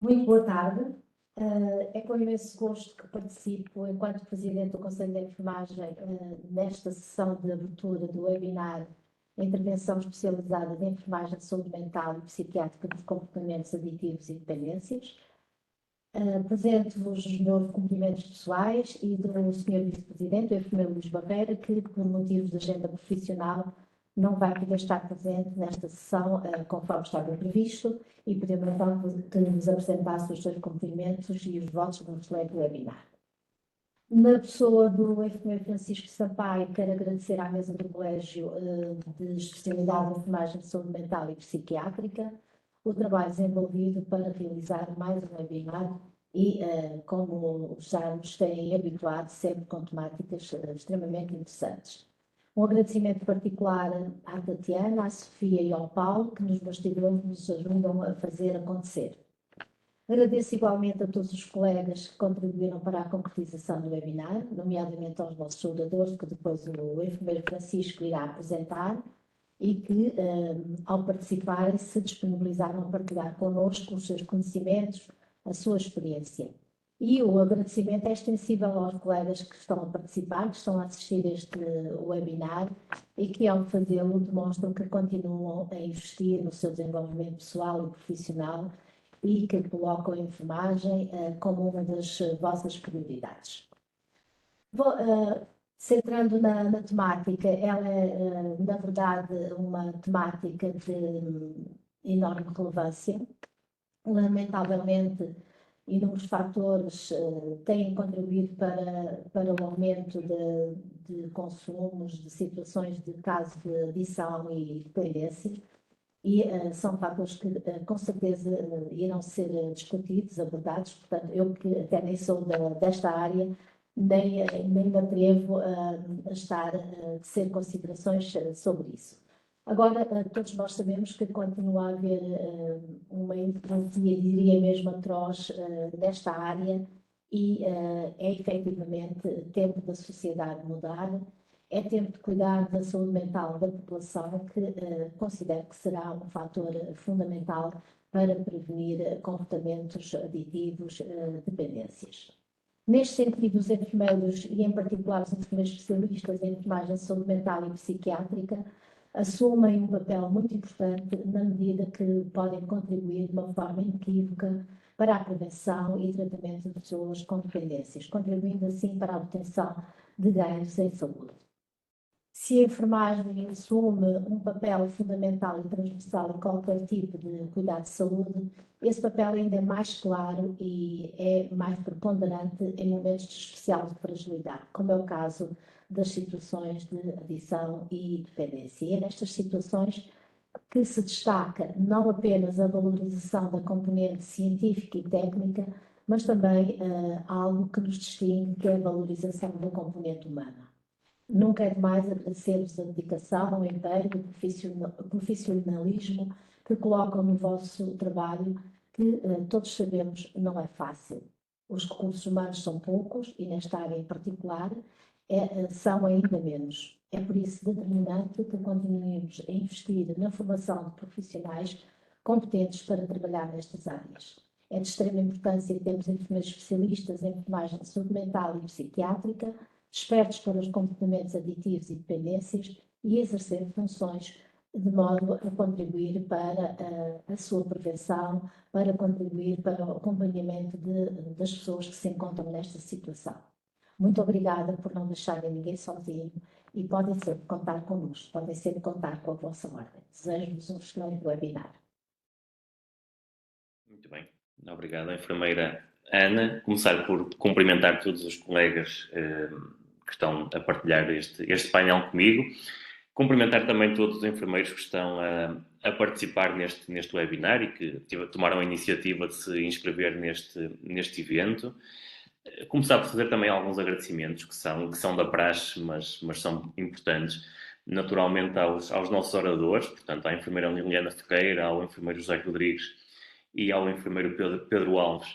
Muito boa tarde. É com imenso gosto que participo, enquanto Presidente do Conselho de Enfermagem, nesta sessão de abertura do webinar Intervenção Especializada de Enfermagem de Saúde Mental e Psiquiátrica de Comportamentos Aditivos e Dependências. Apresento-vos os meus cumprimentos pessoais e do Sr. Vice-Presidente, o enfermeiro Luís Barreira, que, por motivos de agenda profissional, não vai poder estar presente nesta sessão, conforme estava previsto, e podemos então que nos apresentasse os seus cumprimentos e os votos do excelente webinar. Na pessoa do enfermeiro Francisco Sampaio, quero agradecer à mesa do Colégio de Especialidade de Enfermagem de Saúde Mental e Psiquiátrica o trabalho desenvolvido para realizar mais um webinar e, como já nos têm habituado, sempre com temáticas extremamente interessantes. Um agradecimento particular à Tatiana, à Sofia e ao Paulo, que nos bastidores nos ajudam a fazer acontecer. Agradeço igualmente a todos os colegas que contribuíram para a concretização do webinar, nomeadamente aos nossos soldadores, que depois o enfermeiro Francisco irá apresentar, e que, ao participarem, se disponibilizaram a partilhar connosco os seus conhecimentos, a sua experiência. E o agradecimento é extensível aos colegas que estão a participar, que estão a assistir a este webinar e que, ao fazê-lo, demonstram que continuam a investir no seu desenvolvimento pessoal e profissional e que colocam a enfermagem como uma das vossas prioridades. Centrando na temática, ela é, na verdade, uma temática de enorme relevância. Lamentavelmente, inúmeros fatores têm contribuído para o aumento de consumos, de situações de casos de adição e dependência, e são fatores que, com certeza, irão ser discutidos, abordados. Portanto, eu que até nem sou desta área, nem me atrevo a estar a tecer considerações sobre isso. Agora, todos nós sabemos que continua a haver uma hipocrisia, diria mesmo atroz, nesta área, e é efetivamente tempo da sociedade mudar. É tempo de cuidar da saúde mental da população, que considero que será um fator fundamental para prevenir comportamentos aditivos, dependências. Neste sentido, os enfermeiros, e em particular os enfermeiros especialistas em enfermagem de saúde mental e psiquiátrica, assumem um papel muito importante na medida que podem contribuir de uma forma inequívoca para a prevenção e tratamento de pessoas com dependências, contribuindo assim para a obtenção de ganhos em saúde. Se a enfermagem assume um papel fundamental e transversal em qualquer tipo de cuidado de saúde, esse papel ainda é mais claro e é mais preponderante em momentos de especial fragilidade, como é o caso das situações de adição e dependência. E é nestas situações que se destaca não apenas a valorização da componente científica e técnica, mas também algo que nos distingue, que é a valorização da componente humana. Nunca é demais agradecer-vos a dedicação, o empenho, o profissionalismo que colocam no vosso trabalho, que todos sabemos não é fácil. Os recursos humanos são poucos e nesta área em particular são ainda menos. É por isso determinante que continuemos a investir na formação de profissionais competentes para trabalhar nestas áreas. É de extrema importância que temos enfermeiros especialistas em enfermagem de saúde mental e psiquiátrica, expertos para os comportamentos aditivos e dependências e exercer funções de modo a contribuir para a sua prevenção, para contribuir para o acompanhamento das pessoas que se encontram nesta situação. Muito obrigada por não deixarem ninguém sozinho e podem sempre contar connosco, podem sempre contar com a vossa ordem. Desejo-vos um excelente webinar. Muito bem, obrigado, enfermeira Ana. Começar por cumprimentar todos os colegas que estão a partilhar este painel comigo. Cumprimentar também todos os enfermeiros que estão a participar neste webinar e que tomaram a iniciativa de se inscrever neste evento. Começar por fazer também alguns agradecimentos que são da praxe, mas são importantes. Naturalmente aos nossos oradores, portanto à enfermeira Liliana Ferreira, ao enfermeiro José Rodrigues e ao enfermeiro Pedro Alves,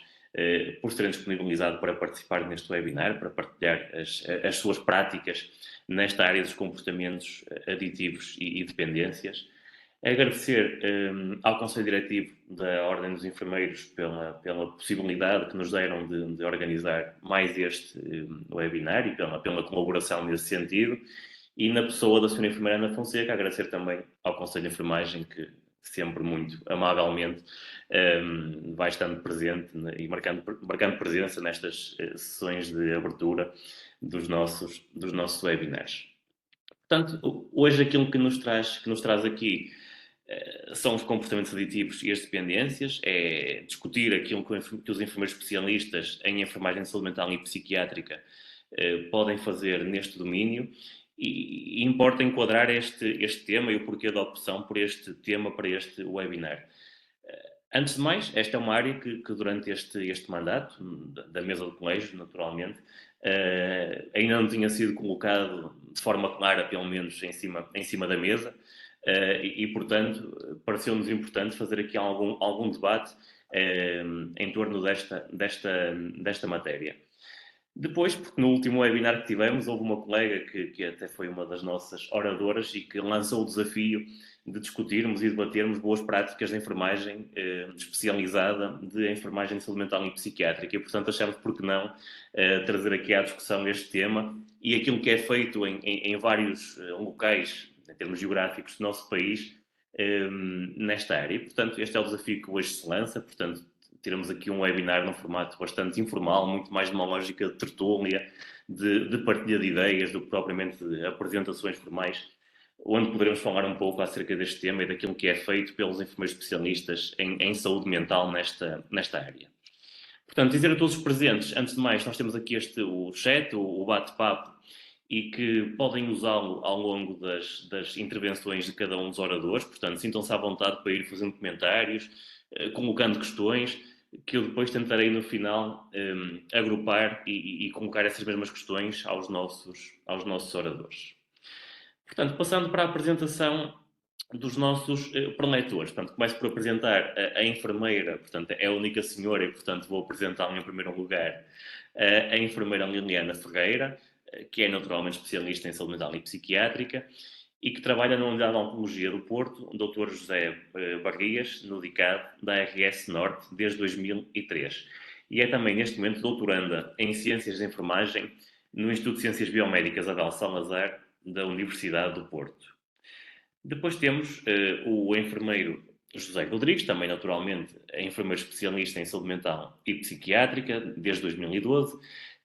por se terem disponibilizado para participar neste webinar, para partilhar as suas práticas nesta área dos comportamentos aditivos e dependências. Agradecer ao Conselho Diretivo da Ordem dos Enfermeiros pela possibilidade que nos deram de organizar mais este webinar e pela colaboração nesse sentido. E na pessoa da Sra. Enfermeira Ana Fonseca, agradecer também ao Conselho de Enfermagem, que sempre muito amavelmente vai estando presente e marcando presença nestas sessões de abertura dos nossos webinars. Portanto, hoje aquilo que nos traz aqui são os comportamentos aditivos e as dependências, é discutir aquilo que os enfermeiros especialistas em enfermagem de saúde mental e psiquiátrica podem fazer neste domínio e importa enquadrar este tema e o porquê da opção por este tema para este webinar. Antes de mais, esta é uma área que durante este mandato, da mesa do colégio, naturalmente, ainda não tinha sido colocado de forma clara, pelo menos, em cima da mesa, portanto, pareceu-nos importante fazer aqui algum debate em torno desta matéria. Depois, porque no último webinar que tivemos, houve uma colega que até foi uma das nossas oradoras e que lançou o desafio de discutirmos e debatermos boas práticas de enfermagem especializada de enfermagem de saúde mental e psiquiátrica. E, portanto, achamos por que não trazer aqui à discussão este tema e aquilo que é feito em vários locais, em termos geográficos, do nosso país, nesta área. E, portanto, este é o desafio que hoje se lança. Portanto, teremos aqui um webinar num formato bastante informal, muito mais numa lógica de tertúlia, de partilha de ideias, do que propriamente de apresentações formais, onde poderemos falar um pouco acerca deste tema e daquilo que é feito pelos enfermeiros especialistas em saúde mental nesta área. Portanto, dizer a todos os presentes, antes de mais, nós temos aqui o chat, o bate-papo, e que podem usá-lo ao longo das intervenções de cada um dos oradores. Portanto, sintam-se à vontade para ir fazendo comentários, colocando questões, que eu depois tentarei no final agrupar e colocar essas mesmas questões aos nossos oradores. Portanto, passando para a apresentação dos nossos preletores. Portanto, começo por apresentar a enfermeira, portanto, é a única senhora e, portanto, vou apresentá-la em primeiro lugar, a enfermeira Liliana Ferreira, que é naturalmente especialista em saúde mental e psiquiátrica e que trabalha na Unidade de Oncologia do Porto, Dr. José Barrias, no DICAD, da RS Norte, desde 2003. E é também, neste momento, doutoranda em Ciências de Enfermagem no Instituto de Ciências Biomédicas Adel Salazar, da Universidade do Porto. Depois temos o enfermeiro José Rodrigues, também naturalmente enfermeiro especialista em saúde mental e psiquiátrica, desde 2012,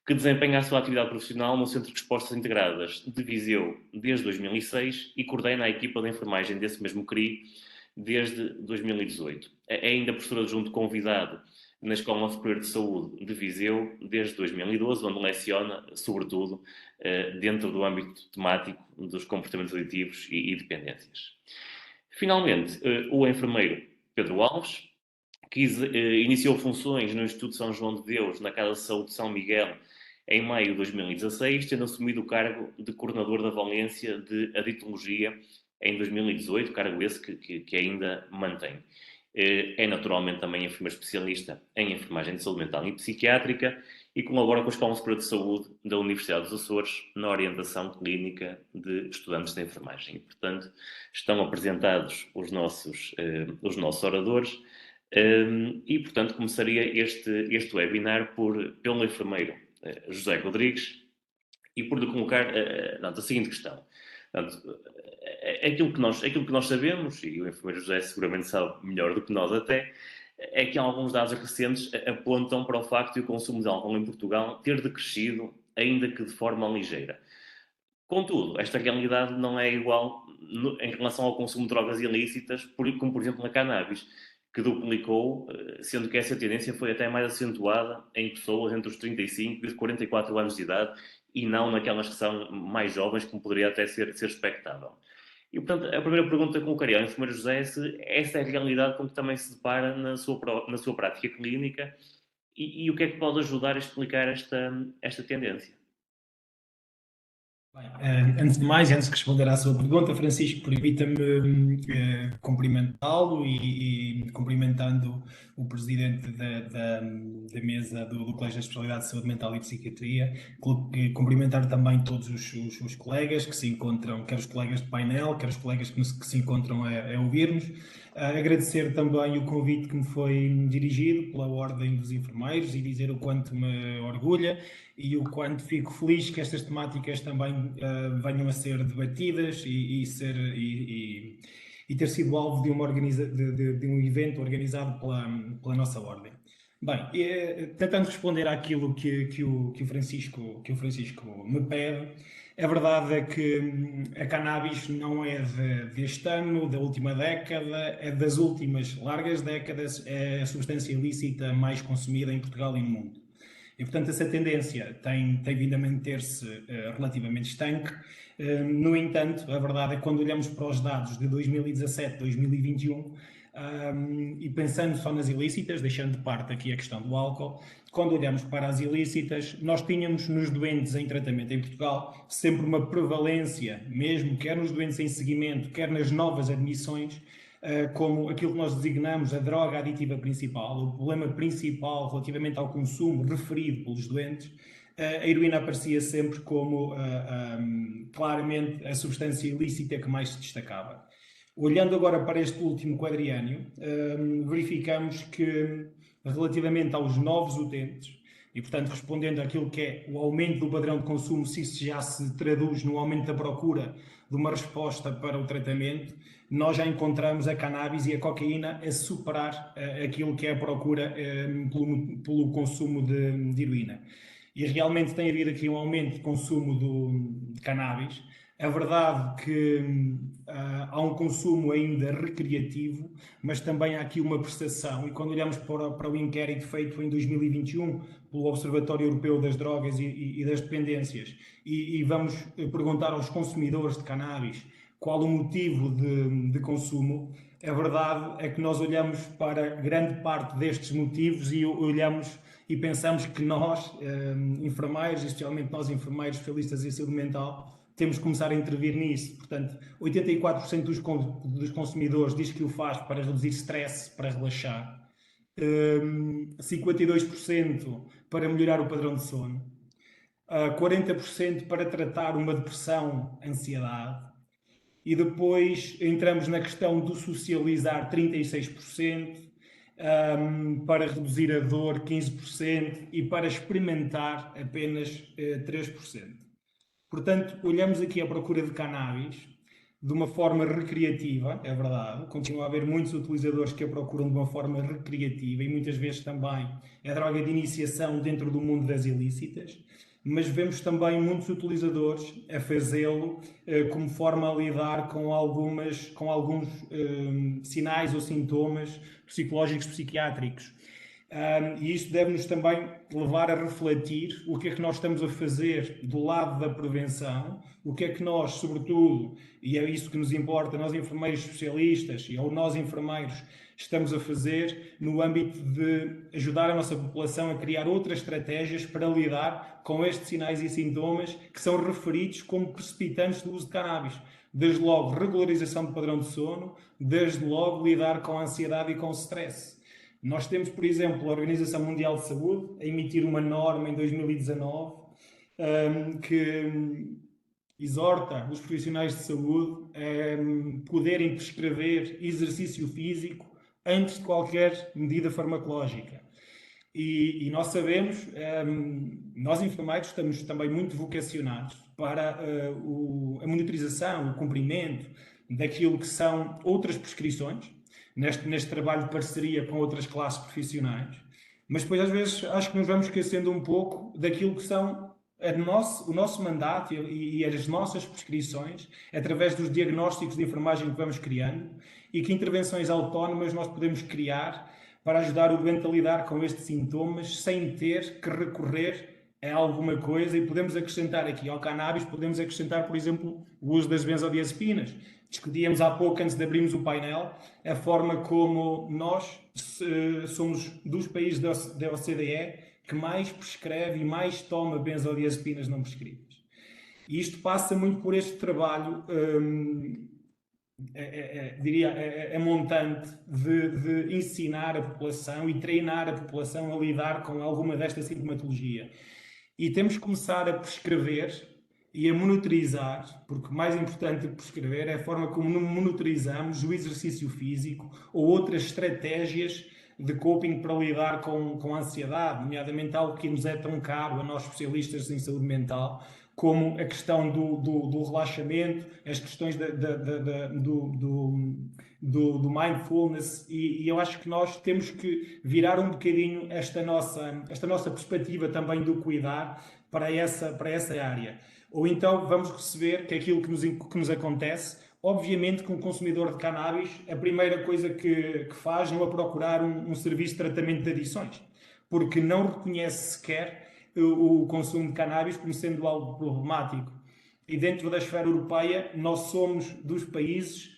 que desempenha a sua atividade profissional no Centro de Respostas Integradas de Viseu desde 2006 e coordena a equipa de enfermagem desse mesmo CRI desde 2018. É ainda professor adjunto convidado na Escola Superior de Saúde de Viseu desde 2012, onde leciona, sobretudo, dentro do âmbito temático dos comportamentos aditivos e dependências. Finalmente, o enfermeiro Pedro Alves, que iniciou funções no Instituto São João de Deus, na Casa de Saúde de São Miguel, em maio de 2016, tendo assumido o cargo de coordenador da Valência de Aditologia em 2018, cargo esse que ainda mantém. É naturalmente também enfermeiro especialista em enfermagem de saúde mental e psiquiátrica e colabora com a Escola Superior de Saúde da Universidade dos Açores na orientação clínica de estudantes de enfermagem. E, portanto, estão apresentados os nossos oradores e, portanto, começaria este webinar pelo enfermeiro José Rodrigues e por lhe colocar a seguinte questão. Portanto, aquilo que nós sabemos, e o enfermeiro José seguramente sabe melhor do que nós até, é que alguns dados recentes apontam para o facto de o consumo de álcool em Portugal ter decrescido, ainda que de forma ligeira. Contudo, esta realidade não é igual em relação ao consumo de drogas ilícitas, como por exemplo na cannabis, que duplicou, sendo que essa tendência foi até mais acentuada em pessoas entre os 35 e os 44 anos de idade e não naquelas que são mais jovens, como poderia até ser expectável. E, portanto, a primeira pergunta que colocaria ao enfermeiro José é se essa é a realidade com que também se depara na sua prática clínica e o que é que pode ajudar a explicar esta tendência. Bem, antes de mais, antes de responder à sua pergunta, Francisco, permita-me cumprimentá-lo e cumprimentando o presidente da mesa do Colégio da Especialidade de Saúde Mental e Psiquiatria, cumprimentar também todos os colegas que se encontram, quer os colegas de painel, quer os colegas que se encontram a ouvir-nos. Agradecer também o convite que me foi dirigido pela Ordem dos Enfermeiros e dizer o quanto me orgulha e o quanto fico feliz que estas temáticas também venham a ser debatidas e ter sido alvo de um evento organizado pela nossa Ordem. Bem, tentando responder àquilo que o Francisco me pede, a verdade é que a cannabis não é deste ano, da última década, é das últimas largas décadas, é a substância ilícita mais consumida em Portugal e no mundo. E, portanto, essa tendência tem vindo a manter-se relativamente estanque. No entanto, a verdade é que quando olhamos para os dados de 2017, 2021, e pensando só nas ilícitas, deixando de parte aqui a questão do álcool, quando olhamos para as ilícitas, nós tínhamos nos doentes em tratamento em Portugal sempre uma prevalência, mesmo quer nos doentes em seguimento, quer nas novas admissões, como aquilo que nós designamos a droga aditiva principal, o problema principal relativamente ao consumo referido pelos doentes. A heroína aparecia sempre como claramente a substância ilícita que mais se destacava. Olhando agora para este último quadriênio, verificamos que relativamente aos novos utentes, e portanto respondendo àquilo que é o aumento do padrão de consumo, se isso já se traduz no aumento da procura de uma resposta para o tratamento, nós já encontramos a cannabis e a cocaína a superar aquilo que é a procura pelo consumo de heroína. E realmente tem havido aqui um aumento de consumo de cannabis. É verdade que há um consumo ainda recreativo, mas também há aqui uma prestação. E quando olhamos para o inquérito feito em 2021 pelo Observatório Europeu das Drogas e das Dependências e vamos perguntar aos consumidores de cannabis qual o motivo de consumo, a verdade é que nós olhamos para grande parte destes motivos e olhamos e pensamos que nós, enfermeiros, especialmente nós enfermeiros especialistas em saúde mental, temos que começar a intervir nisso. Portanto, 84% dos consumidores diz que o faz para reduzir stress, para relaxar. 52% para melhorar o padrão de sono. 40% para tratar uma depressão, ansiedade. E depois entramos na questão do socializar, 36%, para reduzir a dor, 15%, e para experimentar, apenas 3%. Portanto, olhamos aqui à procura de cannabis de uma forma recreativa, é verdade. Continua a haver muitos utilizadores que a procuram de uma forma recreativa e muitas vezes também é droga de iniciação dentro do mundo das ilícitas, mas vemos também muitos utilizadores a fazê-lo como forma a lidar com alguns sinais ou sintomas psicológicos psiquiátricos. E isto deve-nos também levar a refletir o que é que nós estamos a fazer do lado da prevenção, o que é que nós, sobretudo, e é isso que nos importa, nós enfermeiros especialistas ou nós enfermeiros, estamos a fazer no âmbito de ajudar a nossa população a criar outras estratégias para lidar com estes sinais e sintomas que são referidos como precipitantes do uso de cannabis. Desde logo, regularização do padrão de sono, desde logo, lidar com a ansiedade e com o stress. Nós temos, por exemplo, a Organização Mundial de Saúde a emitir uma norma em 2019 que exorta os profissionais de saúde a poderem prescrever exercício físico antes de qualquer medida farmacológica. E nós sabemos, nós enfermeiros estamos também muito vocacionados para a monitorização, o cumprimento daquilo que são outras prescrições, neste trabalho de parceria com outras classes profissionais, mas depois às vezes acho que nos vamos esquecendo um pouco daquilo que são o nosso mandato e as nossas prescrições, através dos diagnósticos de enfermagem que vamos criando e que intervenções autónomas nós podemos criar para ajudar o doente a lidar com estes sintomas sem ter que recorrer a alguma coisa. E podemos acrescentar aqui ao cannabis, podemos acrescentar, por exemplo, o uso das benzodiazepinas. Discutíamos há pouco, antes de abrirmos o painel, a forma como nós somos dos países da OCDE que mais prescreve e mais toma benzodiazepinas não prescritas. E isto passa muito por este trabalho, diria, montante de ensinar a população e treinar a população a lidar com alguma desta sintomatologia. E temos que começar a prescrever e a monitorizar, porque mais importante do que prescrever é a forma como monitorizamos o exercício físico ou outras estratégias de coping para lidar com a ansiedade, nomeadamente algo que nos é tão caro a nós especialistas em saúde mental, como a questão do relaxamento, as questões do mindfulness, e eu acho que nós temos que virar um bocadinho esta nossa perspectiva também do cuidar para essa área. Ou então vamos receber que aquilo que nos acontece, obviamente que um consumidor de cannabis, a primeira coisa que faz não é procurar um serviço de tratamento de adições, porque não reconhece sequer o consumo de cannabis como sendo algo problemático. E dentro da esfera europeia, nós somos dos países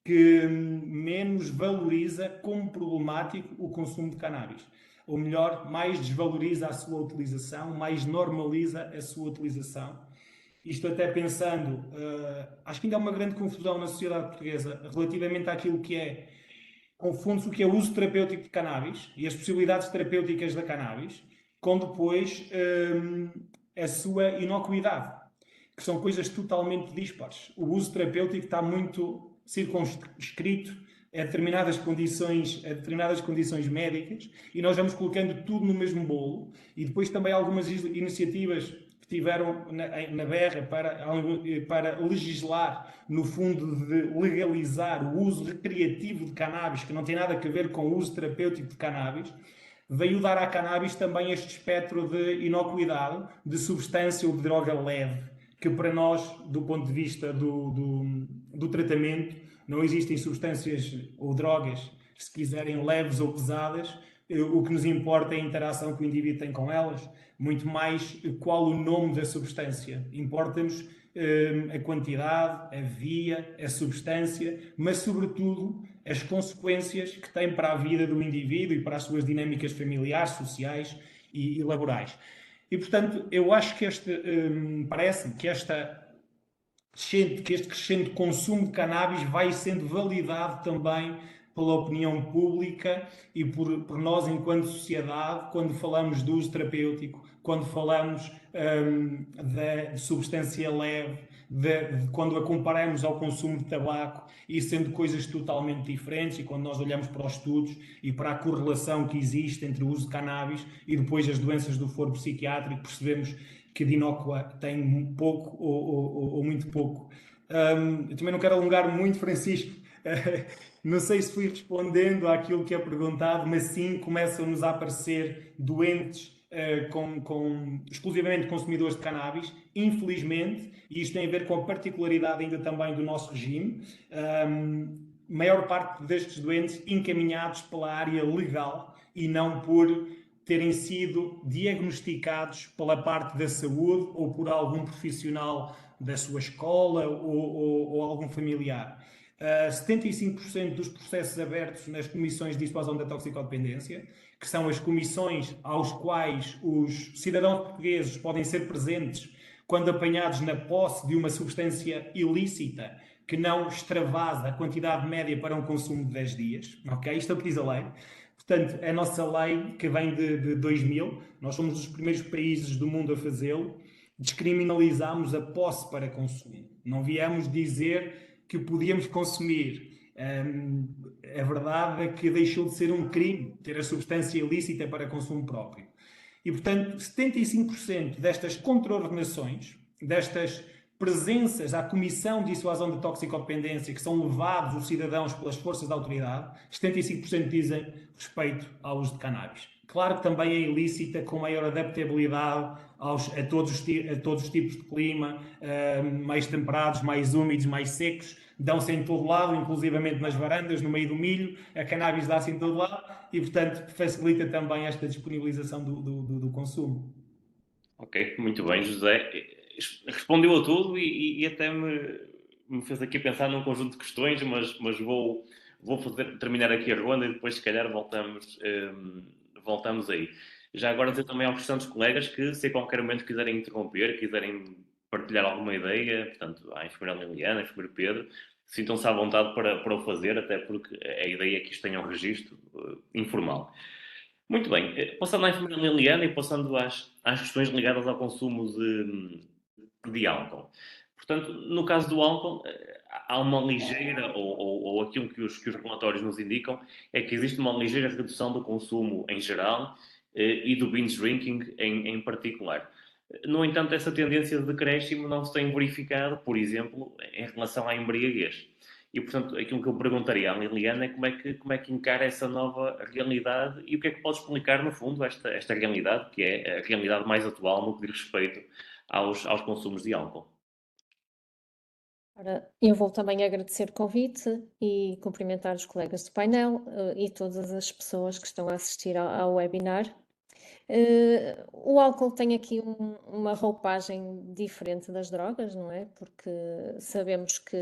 que menos valoriza como problemático o consumo de cannabis. Ou melhor, mais desvaloriza a sua utilização, mais normaliza a sua utilização. Isto até pensando, acho que ainda há uma grande confusão na sociedade portuguesa relativamente àquilo que é, confunde-se o que é o uso terapêutico de cannabis e as possibilidades terapêuticas da cannabis, com depois a sua inocuidade, que são coisas totalmente dispares. O uso terapêutico está muito circunscrito a determinadas condições médicas, e nós vamos colocando tudo no mesmo bolo, e depois também algumas iniciativas que tiveram na berra para legislar, no fundo, de legalizar o uso recreativo de cannabis, que não tem nada a ver com o uso terapêutico de cannabis, veio dar à cannabis também este espectro de inocuidade, de substância ou de droga leve, que para nós, do ponto de vista do tratamento, não existem substâncias ou drogas, se quiserem, leves ou pesadas. O que nos importa é a interação que o indivíduo tem com elas, muito mais qual o nome da substância. Importa-nos a quantidade, a via, a substância, mas sobretudo as consequências que tem para a vida do indivíduo e para as suas dinâmicas familiares, sociais e laborais. E, portanto, eu acho que parece-me que este crescente consumo de cannabis vai sendo validado também pela opinião pública e por nós enquanto sociedade, quando falamos do uso terapêutico, quando falamos de substância leve, quando a comparamos ao consumo de tabaco, e sendo coisas totalmente diferentes, e quando nós olhamos para os estudos e para a correlação que existe entre o uso de cannabis e depois as doenças do foro psiquiátrico, percebemos que de inócua tem pouco ou muito pouco. Eu também não quero alongar muito, Francisco. Não sei se fui respondendo àquilo que é perguntado, mas sim, começam-nos a aparecer doentes exclusivamente consumidores de cannabis, infelizmente, e isto tem a ver com a particularidade ainda também do nosso regime, maior parte destes doentes encaminhados pela área legal e não por terem sido diagnosticados pela parte da saúde ou por algum profissional da sua escola ou algum familiar. 75% dos processos abertos nas comissões de dissuasão da toxicodependência, que são as comissões aos quais os cidadãos portugueses podem ser presentes quando apanhados na posse de uma substância ilícita que não extravasa a quantidade média para um consumo de 10 dias. Ok? Isto é o que diz a lei. Portanto, a nossa lei, que vem de 2000, nós somos dos primeiros países do mundo a fazê-lo, descriminalizámos a posse para consumo. Não viemos dizer que podíamos consumir. A verdade é que deixou de ser um crime ter a substância ilícita para consumo próprio. E, portanto, 75% destas contraordenações, destas presenças à Comissão de Dissuasão de Toxicodependência, que são levados os cidadãos pelas forças da autoridade, 75% dizem respeito ao uso de cannabis. Claro que também é ilícita, com maior adaptabilidade a todos os tipos de clima, mais temperados, mais úmidos, mais secos, dão-se em todo lado, inclusivamente nas varandas, no meio do milho, a cannabis dá-se em todo lado e, portanto, facilita também esta disponibilização do consumo. Ok, muito bem, José. Respondeu a tudo e até me fez aqui pensar num conjunto de questões, mas vou terminar aqui a ronda e depois, se calhar, voltamos aí. Já agora dizer também aos restantes colegas que, se a qualquer momento quiserem interromper, quiserem partilhar alguma ideia, portanto, à enfermeira Liliana, à enfermeiro Pedro, sintam-se à vontade para o fazer, até porque a ideia é que isto tenha um registro informal. Muito bem, passando à enfermeira Liliana e passando às questões ligadas ao consumo de álcool. Portanto, no caso do álcool, há uma ligeira, ou aquilo que os relatórios nos indicam, é que existe uma ligeira redução do consumo em geral e do binge drinking em particular. No entanto, essa tendência de decréscimo não se tem verificado, por exemplo, em relação à embriaguez. E, portanto, aquilo que eu perguntaria à Liliana é como é que encara essa nova realidade e o que é que pode explicar, no fundo, esta realidade, que é a realidade mais atual no que diz respeito aos consumos de álcool. Ora, eu vou também agradecer o convite e cumprimentar os colegas do painel, e todas as pessoas que estão a assistir ao webinar. O álcool tem aqui uma roupagem diferente das drogas, não é? Porque sabemos que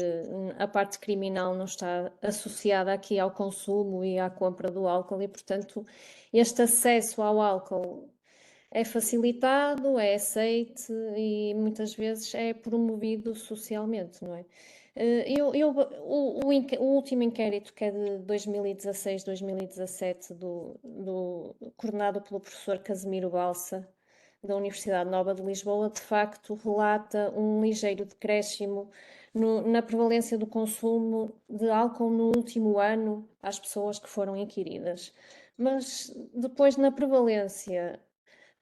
a parte criminal não está associada aqui ao consumo e à compra do álcool e, portanto, este acesso ao álcool é facilitado, é aceite e muitas vezes é promovido socialmente, não é? O último inquérito, que é de 2016-2017, coordenado pelo professor Casimiro Balsa, da Universidade Nova de Lisboa, de facto relata um ligeiro decréscimo na prevalência do consumo de álcool no último ano às pessoas que foram inquiridas. Mas depois, na prevalência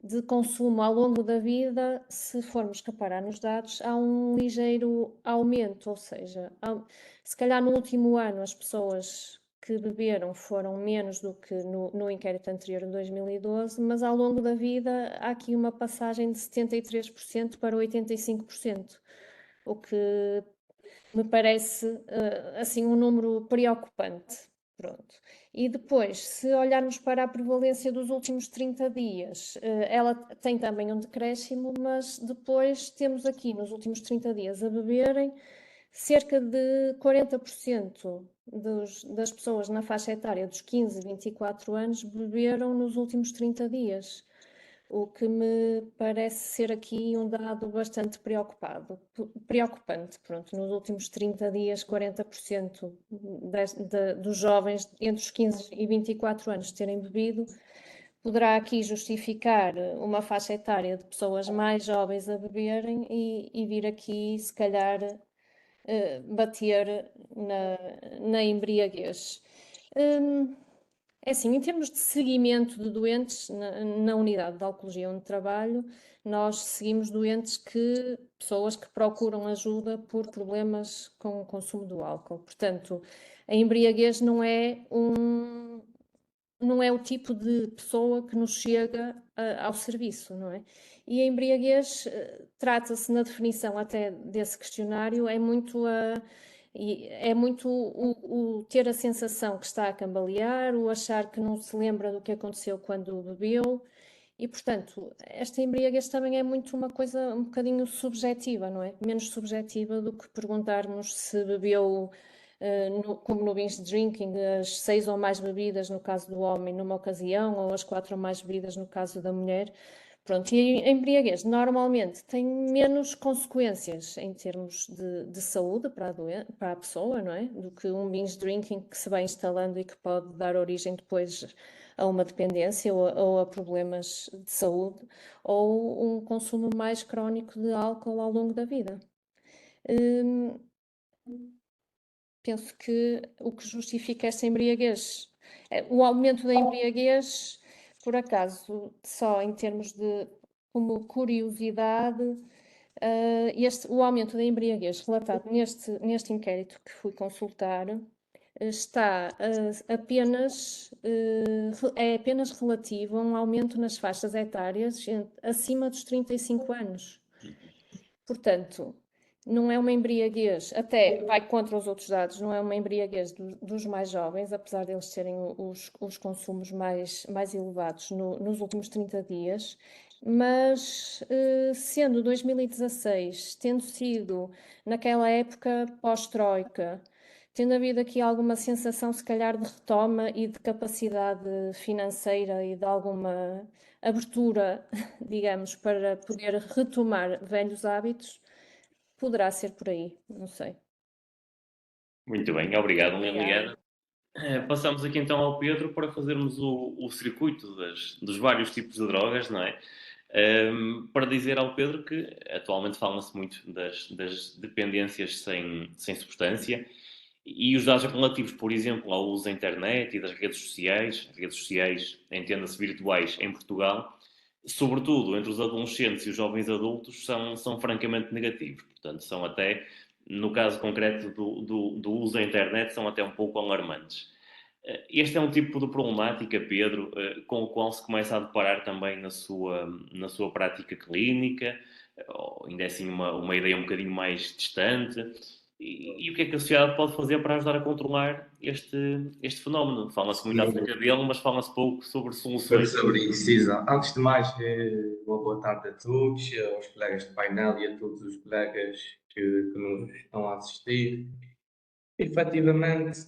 de consumo ao longo da vida, se formos comparar nos dados, há um ligeiro aumento, ou seja, se calhar no último ano as pessoas que beberam foram menos do que no inquérito anterior de 2012, mas ao longo da vida há aqui uma passagem de 73% para 85%, o que me parece assim um número preocupante. Pronto. E depois, se olharmos para a prevalência dos últimos 30 dias, ela tem também um decréscimo, mas depois temos aqui nos últimos 30 dias a beberem cerca de 40% das pessoas na faixa etária dos 15 a 24 anos beberam nos últimos 30 dias. O que me parece ser aqui um dado bastante preocupante. Pronto, nos últimos 30 dias, 40% dos jovens entre os 15 e 24 anos terem bebido, poderá aqui justificar uma faixa etária de pessoas mais jovens a beberem e vir aqui, se calhar, bater na embriaguez. É assim, em termos de seguimento de doentes na unidade de alcoologia onde trabalho, nós seguimos pessoas que procuram ajuda por problemas com o consumo do álcool. Portanto, a embriaguez não é o tipo de pessoa que nos chega ao serviço, não é? E a embriaguez trata-se, na definição até desse questionário, é muito o ter a sensação que está a cambalear, o achar que não se lembra do que aconteceu quando bebeu. E, portanto, esta embriaguez também é muito uma coisa um bocadinho subjetiva, não é? Menos subjetiva do que perguntarmos se bebeu, como no binge drinking, as 6 ou mais bebidas no caso do homem numa ocasião, ou as 4 ou mais bebidas no caso da mulher. Pronto, e a embriaguez normalmente tem menos consequências em termos de saúde para a pessoa, não é? Do que um binge drinking que se vai instalando e que pode dar origem depois a uma dependência ou a problemas de saúde, ou um consumo mais crónico de álcool ao longo da vida. Penso que o que justifica esta embriaguez, o aumento da embriaguez, por acaso, só em termos de, como curiosidade, o aumento da embriaguez relatado neste inquérito que fui consultar está é apenas relativo a um aumento nas faixas etárias acima dos 35 anos. Portanto, não é uma embriaguez, até vai contra os outros dados, não é uma embriaguez dos mais jovens, apesar de eles terem os consumos mais elevados nos últimos 30 dias, mas sendo 2016, tendo sido naquela época pós-Troika, tendo havido aqui alguma sensação, se calhar, de retoma e de capacidade financeira e de alguma abertura, digamos, para poder retomar velhos hábitos, poderá ser por aí, não sei. Muito bem, obrigado, Obrigada. Liliana. Passamos aqui então ao Pedro para fazermos o circuito dos vários tipos de drogas, não é? Para dizer ao Pedro que atualmente fala-se muito das dependências sem substância e os dados relativos, por exemplo, ao uso da internet e das redes sociais, entenda-se virtuais, em Portugal, sobretudo entre os adolescentes e os jovens adultos, são francamente negativos. Portanto, são até, no caso concreto do uso da internet, são até um pouco alarmantes. Este é um tipo de problemática, Pedro, com o qual se começa a deparar também na sua prática clínica, ou ainda é assim uma ideia um bocadinho mais distante. E o que é que a sociedade pode fazer para ajudar a controlar este fenómeno? Fala-se muito acerca dele, mas fala-se pouco sobre soluções. Sobre isso, exato. Antes de mais, uma boa tarde a todos, aos colegas de painel e a todos os colegas que nos estão a assistir. Efetivamente,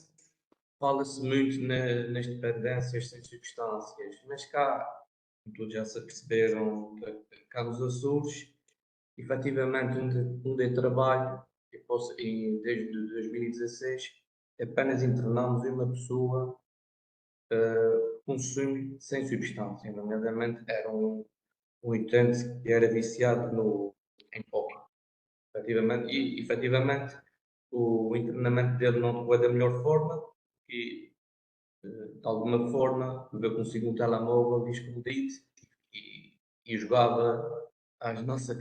fala-se muito nas dependências sem substâncias, mas cá, como todos já se aperceberam, cá nos Açores, efetivamente, onde eu trabalho, e desde 2016, apenas internamos uma pessoa consumo sem substância, nomeadamente era um utente que era viciado em póquer. Efetivamente, o internamento dele não decorreu da melhor forma e, de alguma forma, eu consigo um telemóvel escondido e jogava às nossas,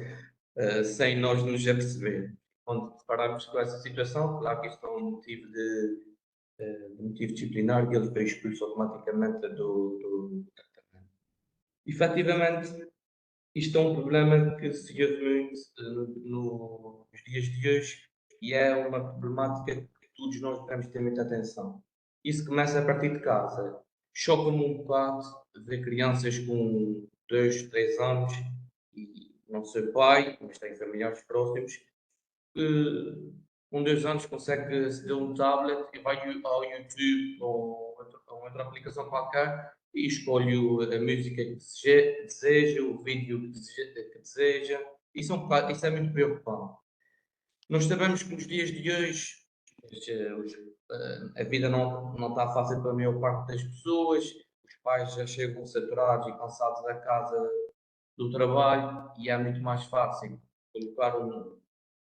sem nós nos aperceber. Quando deparamos com essa situação, claro que isto é um motivo motivo disciplinar e ele foi expulso automaticamente do tratamento. Efetivamente, isto é um problema que se vê muito nos dias de hoje e é uma problemática que todos nós devemos ter muita atenção. Isso começa a partir de casa. Choca-me um bocado ver crianças com 2, 3 anos e não sei pai, mas têm familiares próximos, que com 2 anos consegue aceder a um tablet e vai ao YouTube ou a outra aplicação qualquer e escolhe a música que deseja, o vídeo que deseja. Isso é muito preocupante. Nós sabemos que nos dias de hoje a vida não está fácil para a maior parte das pessoas, os pais já chegam saturados e cansados da casa, do trabalho, e é muito mais fácil colocar um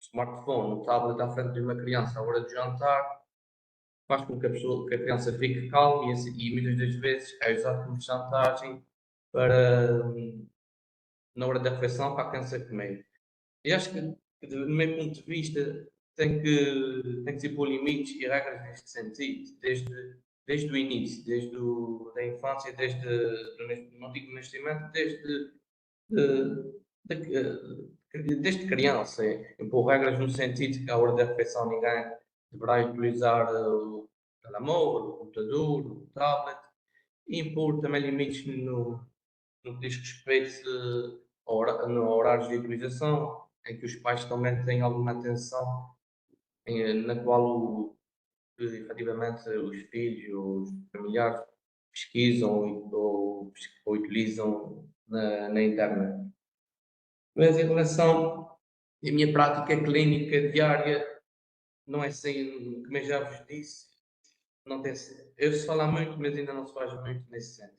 smartphone, um tablet à frente de uma criança à hora de jantar, faz com que a criança fique calma e muitas das vezes é usado como chantagem para, na hora da refeição, para a criança comer. E acho que, do meu ponto de vista, tem que se pôr limites e regras neste sentido, desde o início, da infância, não digo nascimento, desde criança, impor regras no sentido que à hora da refeição ninguém deverá utilizar o telemóvel, o computador, o tablet, e impor também limites no que diz respeito no horários de utilização, em que os pais também têm alguma atenção, na qual efetivamente os filhos, os familiares pesquisam ou utilizam na internet. Mas em relação à minha prática clínica diária, não é assim, como eu já vos disse, não tem, eu se falar muito, mas ainda não se faz muito nesse sentido.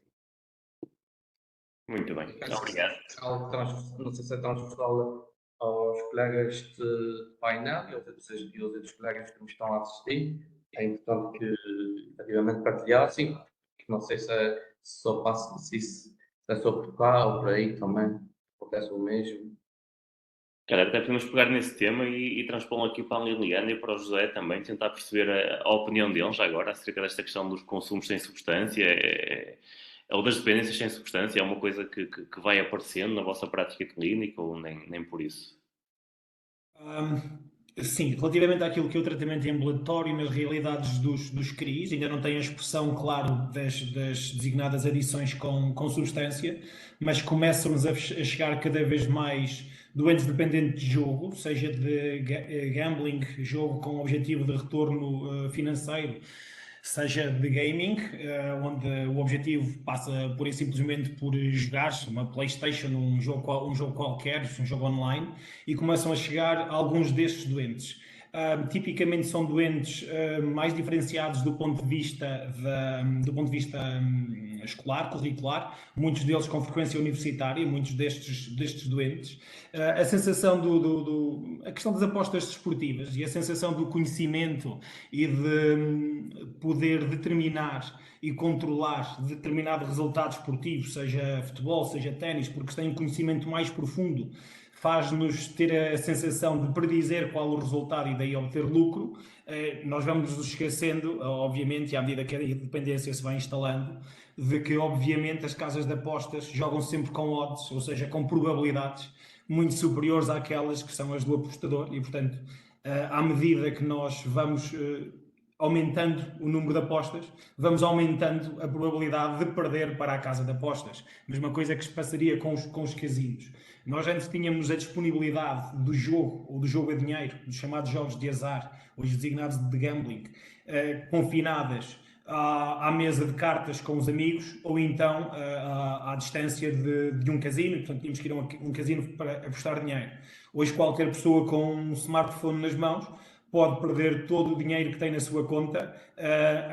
Muito bem, obrigado. Não sei se é transversal aos colegas de painel e aos outros colegas que me estão a assistir. É importante que, efetivamente, partilhassem. Não sei se é só por cá ou por aí também acontece o mesmo. Cara, até podemos pegar nesse tema e transpô-lo aqui para a Liliana e para o José também, tentar perceber a opinião deles agora acerca desta questão dos consumos sem substância, ou das dependências sem substância. É uma coisa que vai aparecendo na vossa prática clínica ou nem por isso? Sim, relativamente àquilo que é o tratamento ambulatório nas realidades dos CRIs, ainda não tem a expressão, claro, das designadas adições com substância, mas começam-nos a chegar cada vez mais doentes dependentes de jogo, seja de gambling, jogo com objetivo de retorno financeiro, seja de gaming, onde o objetivo passa pura e simplesmente por jogar uma PlayStation, um jogo qualquer, um jogo online, e começam a chegar alguns destes doentes. Tipicamente são doentes mais diferenciados do ponto de vista, escolar, curricular, muitos deles com frequência universitária, muitos destes doentes. A sensação a questão das apostas desportivas e a sensação do conhecimento e de poder determinar e controlar determinado resultado esportivo, seja futebol, seja ténis, porque têm um conhecimento mais profundo, faz-nos ter a sensação de predizer qual o resultado e daí obter lucro. Nós vamos nos esquecendo, obviamente, à medida que a dependência se vai instalando, de que, obviamente, as casas de apostas jogam sempre com odds, ou seja, com probabilidades muito superiores àquelas que são as do apostador e, portanto, à medida que nós vamos aumentando o número de apostas, vamos aumentando a probabilidade de perder para a casa de apostas. Mesma coisa que se passaria com os casinos. Nós antes tínhamos a disponibilidade do jogo, ou do jogo a dinheiro, dos chamados jogos de azar, hoje designados de gambling, confinadas à mesa de cartas com os amigos, ou então à distância de um casino, portanto tínhamos que ir a um casino para apostar dinheiro. Hoje qualquer pessoa com um smartphone nas mãos pode perder todo o dinheiro que tem na sua conta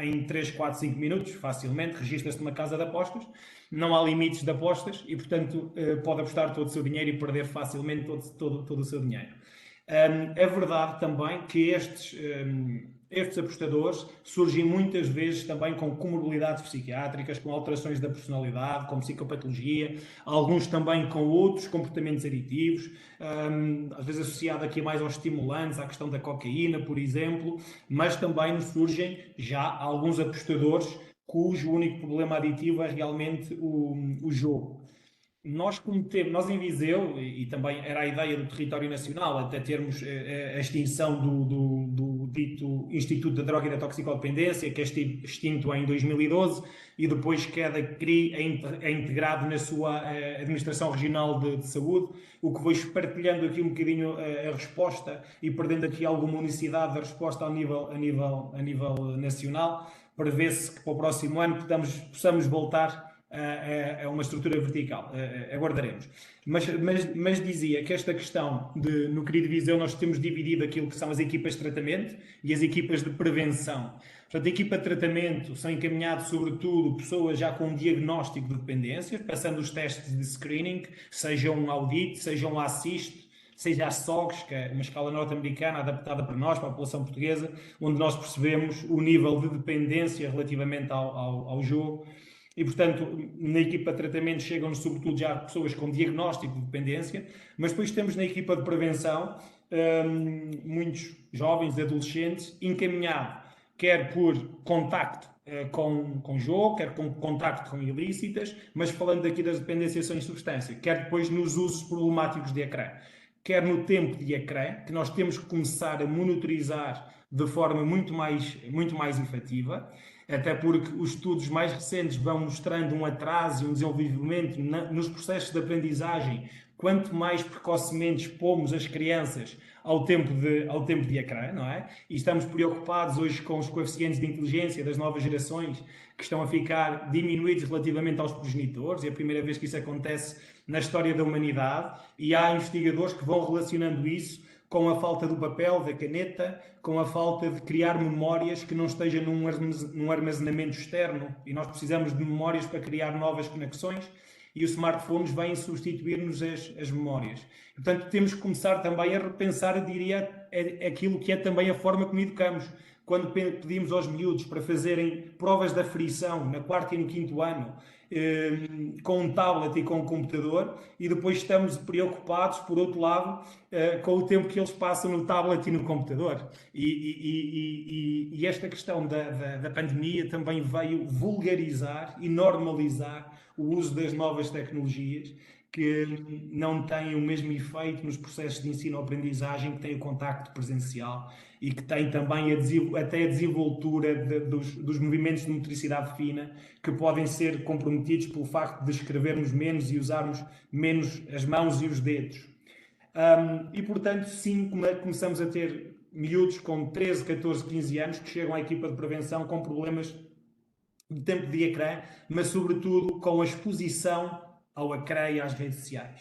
em 3, 4, 5 minutos, facilmente, registra-se numa casa de apostas, não há limites de apostas e, portanto, pode apostar todo o seu dinheiro e perder facilmente todo o seu dinheiro. É verdade também que estes apostadores surgem muitas vezes também com comorbilidades psiquiátricas, com alterações da personalidade, com psicopatologia, alguns também com outros comportamentos aditivos, às vezes associado aqui mais aos estimulantes, à questão da cocaína, por exemplo, mas também nos surgem já alguns apostadores cujo único problema aditivo é realmente o jogo. Nós em Viseu, e também era a ideia do território nacional, até termos a extinção do dito Instituto da Droga e da Toxicodependência, que é extinto em 2012, e depois que a CRI é integrado na sua Administração Regional de Saúde, o que foi espartilhando aqui um bocadinho a resposta e perdendo aqui alguma unicidade da resposta a nível nacional. Prevê-se que para o próximo ano possamos voltar a uma estrutura vertical. Aguardaremos. Mas dizia que esta questão no querido Viseu nós temos dividido aquilo que são as equipas de tratamento e as equipas de prevenção. Portanto, a equipa de tratamento são encaminhados sobretudo pessoas já com um diagnóstico de dependências, passando os testes de screening, seja um audit, seja um assist, seja a SOGS, que é uma escala norte-americana adaptada para nós, para a população portuguesa, onde nós percebemos o nível de dependência relativamente ao jogo. E, portanto, na equipa de tratamento chegam-nos sobretudo já pessoas com diagnóstico de dependência, mas depois temos na equipa de prevenção muitos jovens, adolescentes, encaminhados, quer por contacto com jogo, quer com contacto com ilícitas, mas falando aqui das dependências sem substância, quer depois nos usos problemáticos de ecrã, quer no tempo de ecrã, que nós temos que começar a monitorizar de forma muito mais efetiva, até porque os estudos mais recentes vão mostrando um atraso e um desenvolvimento nos processos de aprendizagem. Quanto mais precocemente expomos as crianças ao tempo de ecrã, não é? E estamos preocupados hoje com os coeficientes de inteligência das novas gerações que estão a ficar diminuídos relativamente aos progenitores. É a primeira vez que isso acontece na história da humanidade e há investigadores que vão relacionando isso com a falta do papel, da caneta, com a falta de criar memórias que não estejam num armazenamento externo e nós precisamos de memórias para criar novas conexões e os smartphones vêm substituir-nos as memórias. Portanto, temos que começar também a repensar, eu diria, aquilo que é também a forma como educamos. Quando pedimos aos miúdos para fazerem provas de aferição no 4º e no 5º ano, com um tablet e com um computador, e depois estamos preocupados, por outro lado, com o tempo que eles passam no tablet e no computador. E esta questão da pandemia também veio vulgarizar e normalizar o uso das novas tecnologias, que não têm o mesmo efeito nos processos de ensino-aprendizagem que tem o contacto presencial e que tem também até a desenvoltura dos movimentos de motricidade fina que podem ser comprometidos pelo facto de escrevermos menos e usarmos menos as mãos e os dedos. E, portanto, sim, começamos a ter miúdos com 13, 14, 15 anos que chegam à equipa de prevenção com problemas de tempo de ecrã, mas sobretudo com a exposição ao ecrã e às redes sociais.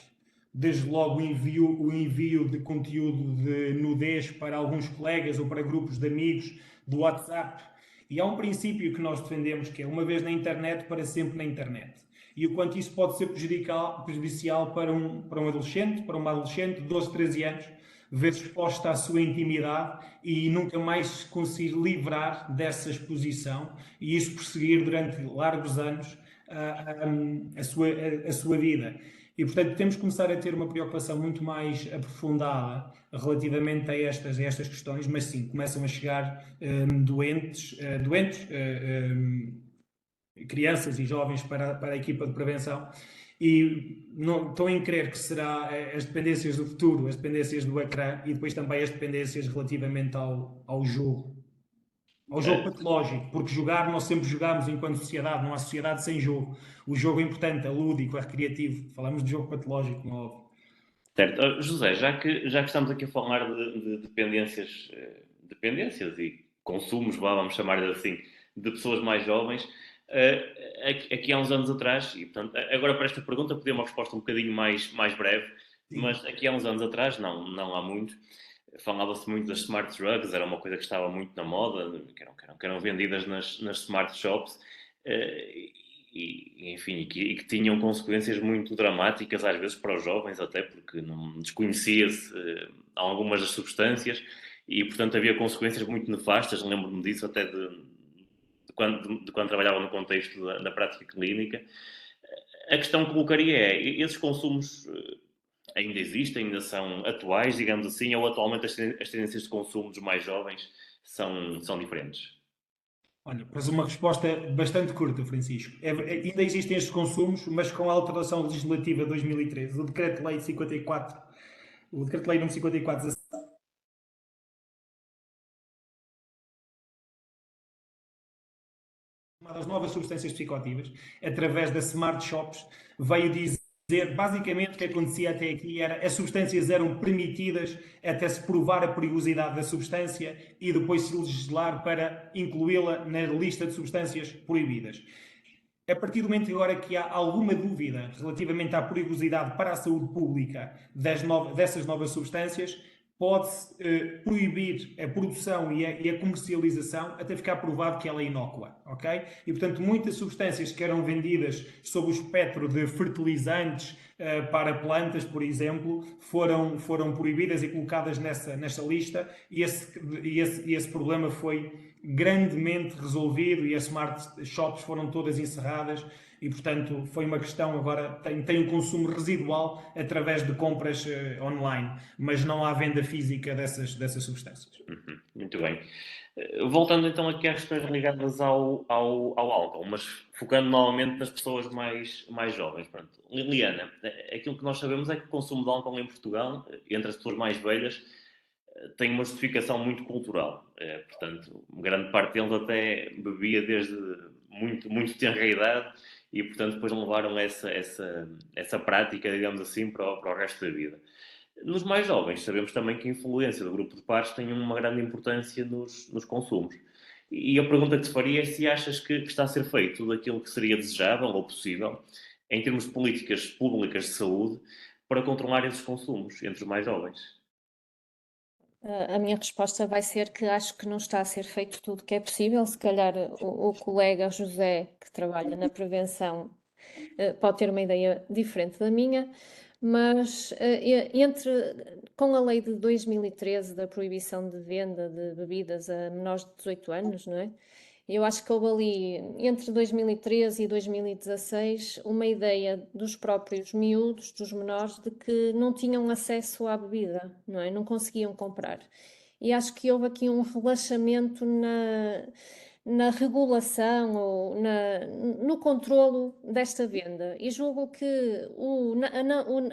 Desde logo o envio de conteúdo de nudez para alguns colegas ou para grupos de amigos do WhatsApp. E há um princípio que nós defendemos, que é uma vez na internet, para sempre na internet. E o quanto isso pode ser prejudicial para um adolescente, para uma adolescente de 12, 13 anos, ver exposta à sua intimidade e nunca mais se conseguir livrar dessa exposição e isso perseguir durante largos anos a sua vida. E, portanto, temos que começar a ter uma preocupação muito mais aprofundada relativamente a estas questões, mas sim, começam a chegar crianças e jovens para a equipa de prevenção e não, estou em crer que será as dependências do futuro, as dependências do ecrã e depois também as dependências relativamente ao jogo. Ao jogo patológico, porque jogar nós sempre jogamos enquanto sociedade, não há sociedade sem jogo. O jogo é importante, é lúdico, é recreativo. Falamos de jogo patológico, não é óbvio. Certo. José, já que estamos aqui a falar de dependências e consumos, vamos chamar-lhe assim, de pessoas mais jovens, aqui há uns anos atrás, e portanto, agora para esta pergunta podia uma resposta um bocadinho mais breve, Sim. mas aqui há uns anos atrás, não há muito, falava-se muito das smart drugs, era uma coisa que estava muito na moda, que eram vendidas nas smart shops, enfim, e que tinham consequências muito dramáticas, às vezes para os jovens, até porque não desconhecia-se algumas das substâncias e, portanto, havia consequências muito nefastas. Lembro-me disso até de quando trabalhava no contexto da prática clínica. A questão que colocaria é: esses consumos ainda existem, ainda são atuais, digamos assim, ou atualmente as tendências de consumo dos mais jovens são diferentes? Olha, mas uma resposta bastante curta, Francisco. Ainda existem estes consumos, mas com a alteração legislativa de 2013, o Decreto-Lei 54, o Decreto-Lei número 54, das novas substâncias psicoativas, através das smart shops, veio dizer, basicamente, o que acontecia até aqui era as substâncias eram permitidas até se provar a perigosidade da substância e depois se legislar para incluí-la na lista de substâncias proibidas. A partir do momento agora que há alguma dúvida relativamente à perigosidade para a saúde pública dessas novas substâncias, pode-se proibir a produção e a comercialização até ficar provado que ela é inócua, ok? E, portanto, muitas substâncias que eram vendidas sob o espectro de fertilizantes para plantas, por exemplo, foram proibidas e colocadas nessa lista e esse problema foi grandemente resolvido e as smart shops foram todas encerradas e, portanto, foi uma questão agora, tem um consumo residual através de compras online, mas não há venda física dessas substâncias. Muito bem. Voltando então aqui às questões ligadas ao álcool, mas focando novamente nas pessoas mais jovens. Pronto. Liliana, aquilo que nós sabemos é que o consumo de álcool em Portugal, entre as pessoas mais velhas, tem uma justificação muito cultural. Portanto, grande parte deles até bebia desde muito tenra idade e, portanto, depois levaram essa prática, digamos assim, para o resto da vida. Nos mais jovens, sabemos também que a influência do grupo de pares tem uma grande importância nos consumos. E a pergunta que te faria é se achas que está a ser feito tudo aquilo que seria desejável ou possível, em termos de políticas públicas de saúde, para controlar esses consumos entre os mais jovens. A minha resposta vai ser que acho que não está a ser feito tudo o que é possível. Se calhar o colega José, que trabalha na prevenção, pode ter uma ideia diferente da minha, mas com a lei de 2013 da proibição de venda de bebidas a menores de 18 anos, não é? Eu acho que houve ali, entre 2013 e 2016, uma ideia dos próprios miúdos, dos menores, de que não tinham acesso à bebida, não é? Não conseguiam comprar. E acho que houve aqui um relaxamento na regulação ou no controlo desta venda. E julgo que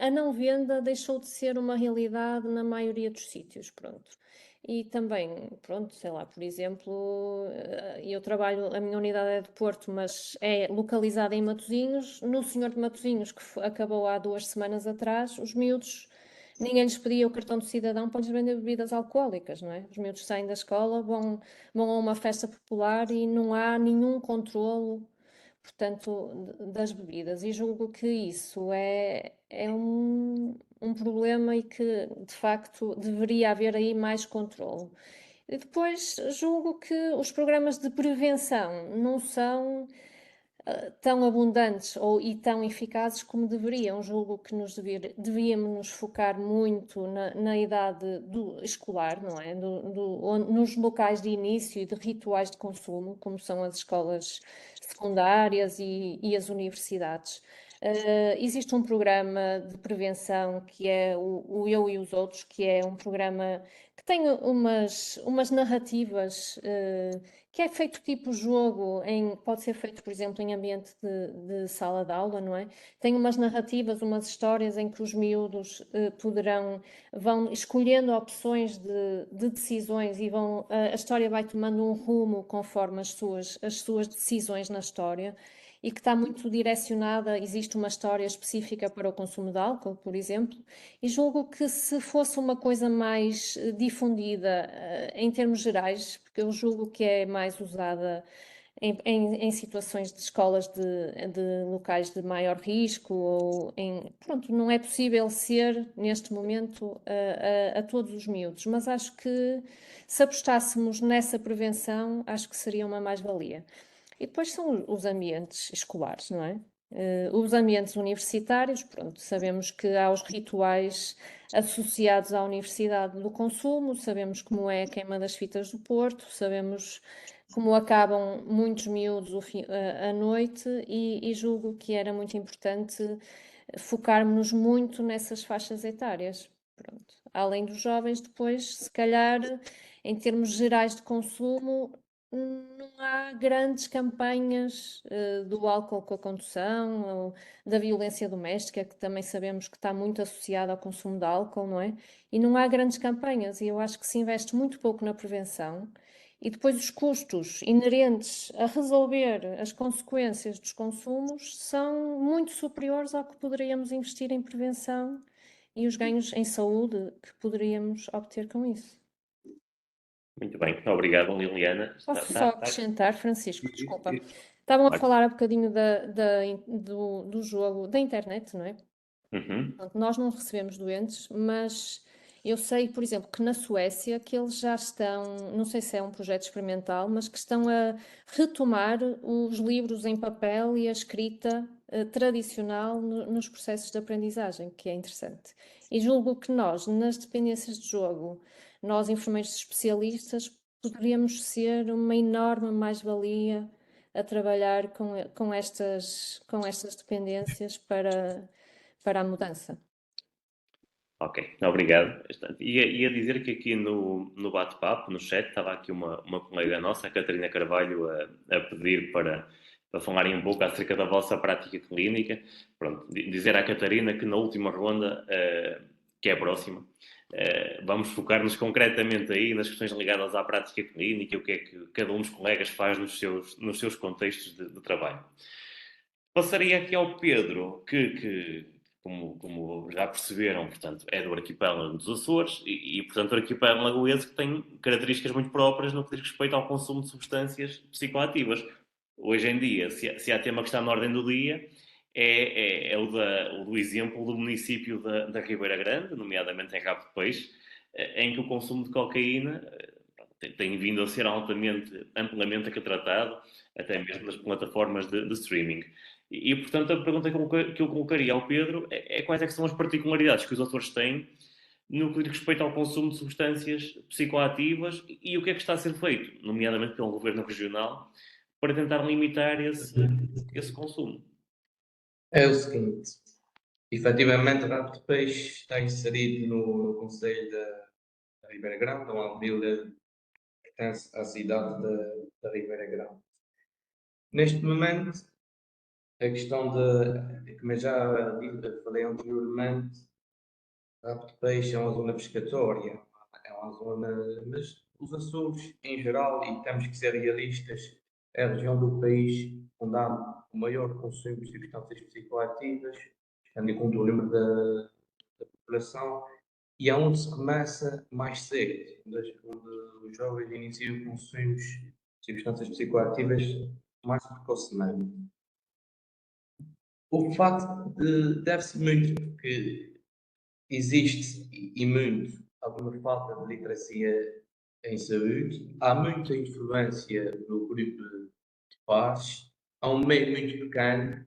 a não venda deixou de ser uma realidade na maioria dos sítios, pronto. E também, pronto, sei lá, por exemplo, eu trabalho, a minha unidade é de Porto, mas é localizada em Matosinhos. No Senhor de Matosinhos, que acabou há 2 semanas atrás, os miúdos ninguém lhes pedia o cartão de cidadão para lhes vender bebidas alcoólicas, não é? Os miúdos saem da escola, vão a uma festa popular e não há nenhum controlo, portanto, das bebidas. E julgo que isso é um problema e que, de facto, deveria haver aí mais controlo. E depois julgo que os programas de prevenção não são tão abundantes e tão eficazes como deveriam. Julgo que devíamos nos focar muito na idade escolar, não é? Nos locais de início e de rituais de consumo, como são as escolas secundárias e as universidades. Existe um programa de prevenção que é o Eu e os Outros, que é um programa que tem umas narrativas que é feito tipo jogo, pode ser feito, por exemplo, em ambiente de sala de aula, não é? Tem umas narrativas, umas histórias em que os miúdos vão escolhendo opções de decisões e a história vai tomando um rumo conforme as suas decisões na história e que está muito direcionada, existe uma história específica para o consumo de álcool, por exemplo, e julgo que se fosse uma coisa mais difundida em termos gerais, porque eu julgo que é mais usada em situações de escolas de locais de maior risco, pronto, não é possível ser, neste momento, a todos os miúdos, mas acho que se apostássemos nessa prevenção, acho que seria uma mais-valia. E depois são os ambientes escolares, não é? Os ambientes universitários, pronto, sabemos que há os rituais associados à Universidade do Consumo, sabemos como é a queima das fitas do Porto, sabemos como acabam muitos miúdos à noite e julgo que era muito importante focarmos-nos muito nessas faixas etárias. Pronto. Além dos jovens, depois, se calhar, em termos gerais de consumo, não há grandes campanhas do álcool com a condução ou da violência doméstica, que também sabemos que está muito associada ao consumo de álcool, não é? E não há grandes campanhas, e eu acho que se investe muito pouco na prevenção. E depois os custos inerentes a resolver as consequências dos consumos são muito superiores ao que poderíamos investir em prevenção e os ganhos em saúde que poderíamos obter com isso. Muito bem, obrigado, Liliana. Posso só acrescentar, Francisco, Diz, desculpa. diz. Estavam a Claro. falar há bocadinho do jogo, da internet, não é? Uhum. Portanto, nós não recebemos doentes, mas eu sei, por exemplo, que na Suécia que eles já estão, não sei se é um projeto experimental, mas que estão a retomar os livros em papel e a escrita tradicional nos processos de aprendizagem, que é interessante. E julgo que nós, nas dependências de jogo, nós enfermeiros especialistas, poderíamos ser uma enorme mais-valia a trabalhar com estas dependências para a mudança. Ok, obrigado. Ia dizer que aqui no bate-papo, no chat, estava aqui uma colega nossa, a Catarina Carvalho, a pedir para falarem um pouco acerca da vossa prática clínica. Pronto, dizer à Catarina que na última ronda, que é a próxima, vamos focar-nos concretamente aí nas questões ligadas à prática clínica e o que é que cada um dos colegas faz nos seus contextos de trabalho. Passaria aqui ao Pedro, que como já perceberam, portanto, é do arquipélago dos Açores portanto, o arquipélago esse que tem características muito próprias no que diz respeito ao consumo de substâncias psicoativas. Hoje em dia, se há tema que está na ordem do dia, é o do exemplo do município da Ribeira Grande, nomeadamente em Rabo de Peixe, em que o consumo de cocaína tem vindo a ser amplamente retratado, até mesmo nas plataformas de streaming. Portanto, a pergunta que eu colocaria ao Pedro é quais é que são as particularidades que os autores têm no que diz respeito ao consumo de substâncias psicoativas e o que é que está a ser feito, nomeadamente pelo governo regional, para tentar limitar esse consumo. É o seguinte, efetivamente, Rabo de Peixe está inserido no Conselho da Ribeira Grande, não há vila que pertence à cidade da Ribeira Grande. Neste momento, a questão como eu já falei anteriormente, Rabo de Peixe é uma zona pescatória, é uma zona, mas os Açores em geral, e temos que ser realistas, é a região do país onde há o maior consumo de substâncias psicoativas, tendo em conta o número da população e é onde se começa mais cedo, onde os jovens iniciam consumos de substâncias psicoativas mais precocemente. O facto deve-se muito porque existe e muito alguma falta de literacia em saúde, há muita influência no grupo de pares, há um meio muito pequeno,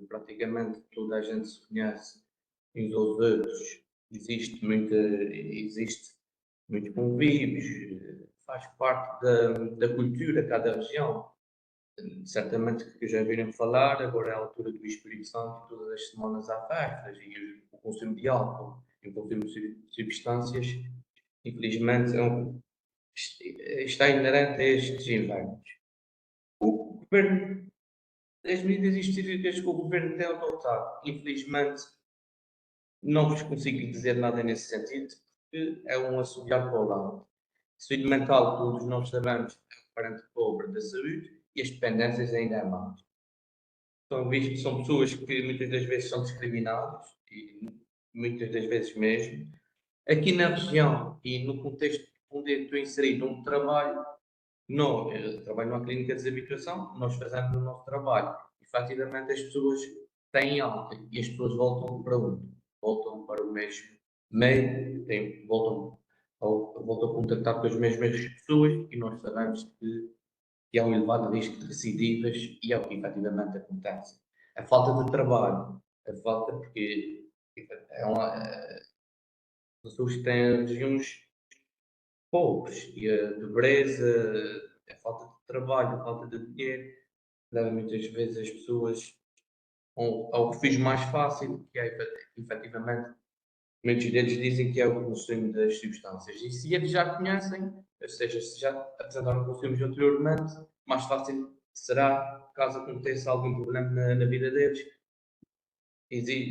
praticamente toda a gente se conhece uns aos outros, existe muito convívios, faz parte da cultura cada região. Certamente que já viram falar, agora é a altura do Espírito Santo, todas as semanas há festas, e o consumo de álcool e o consumo de substâncias, infelizmente, está inerente a estes invernos. O governo, as medidas específicas que o governo tem adotado, infelizmente, não vos consigo dizer nada nesse sentido, porque é um assobiar para o lado. Saúde mental, todos nós sabemos, é um parente pobre da saúde e as dependências ainda é mais. São pessoas que muitas das vezes são discriminadas, e muitas das vezes mesmo. Aqui na região e no contexto onde eu estou inserido, onde trabalho, eu trabalho numa clínica de desabituação, nós fazemos o nosso trabalho. Efetivamente, as pessoas têm alta e as pessoas voltam para onde? Voltam para o mesmo meio, voltam a contactar com as mesmas pessoas e nós sabemos que há um elevado risco de recidivas e é o que efetivamente acontece. A falta de trabalho, porque as pessoas têm regiões pobres e a pobreza, a falta de trabalho, a falta de dinheiro, leva muitas vezes as pessoas ao refúgio mais fácil, que é efetivamente, muitos deles dizem que é o consumo das substâncias. E se eles já conhecem, ou seja, se já apresentaram consumos anteriormente, mais fácil será caso aconteça algum problema na vida deles.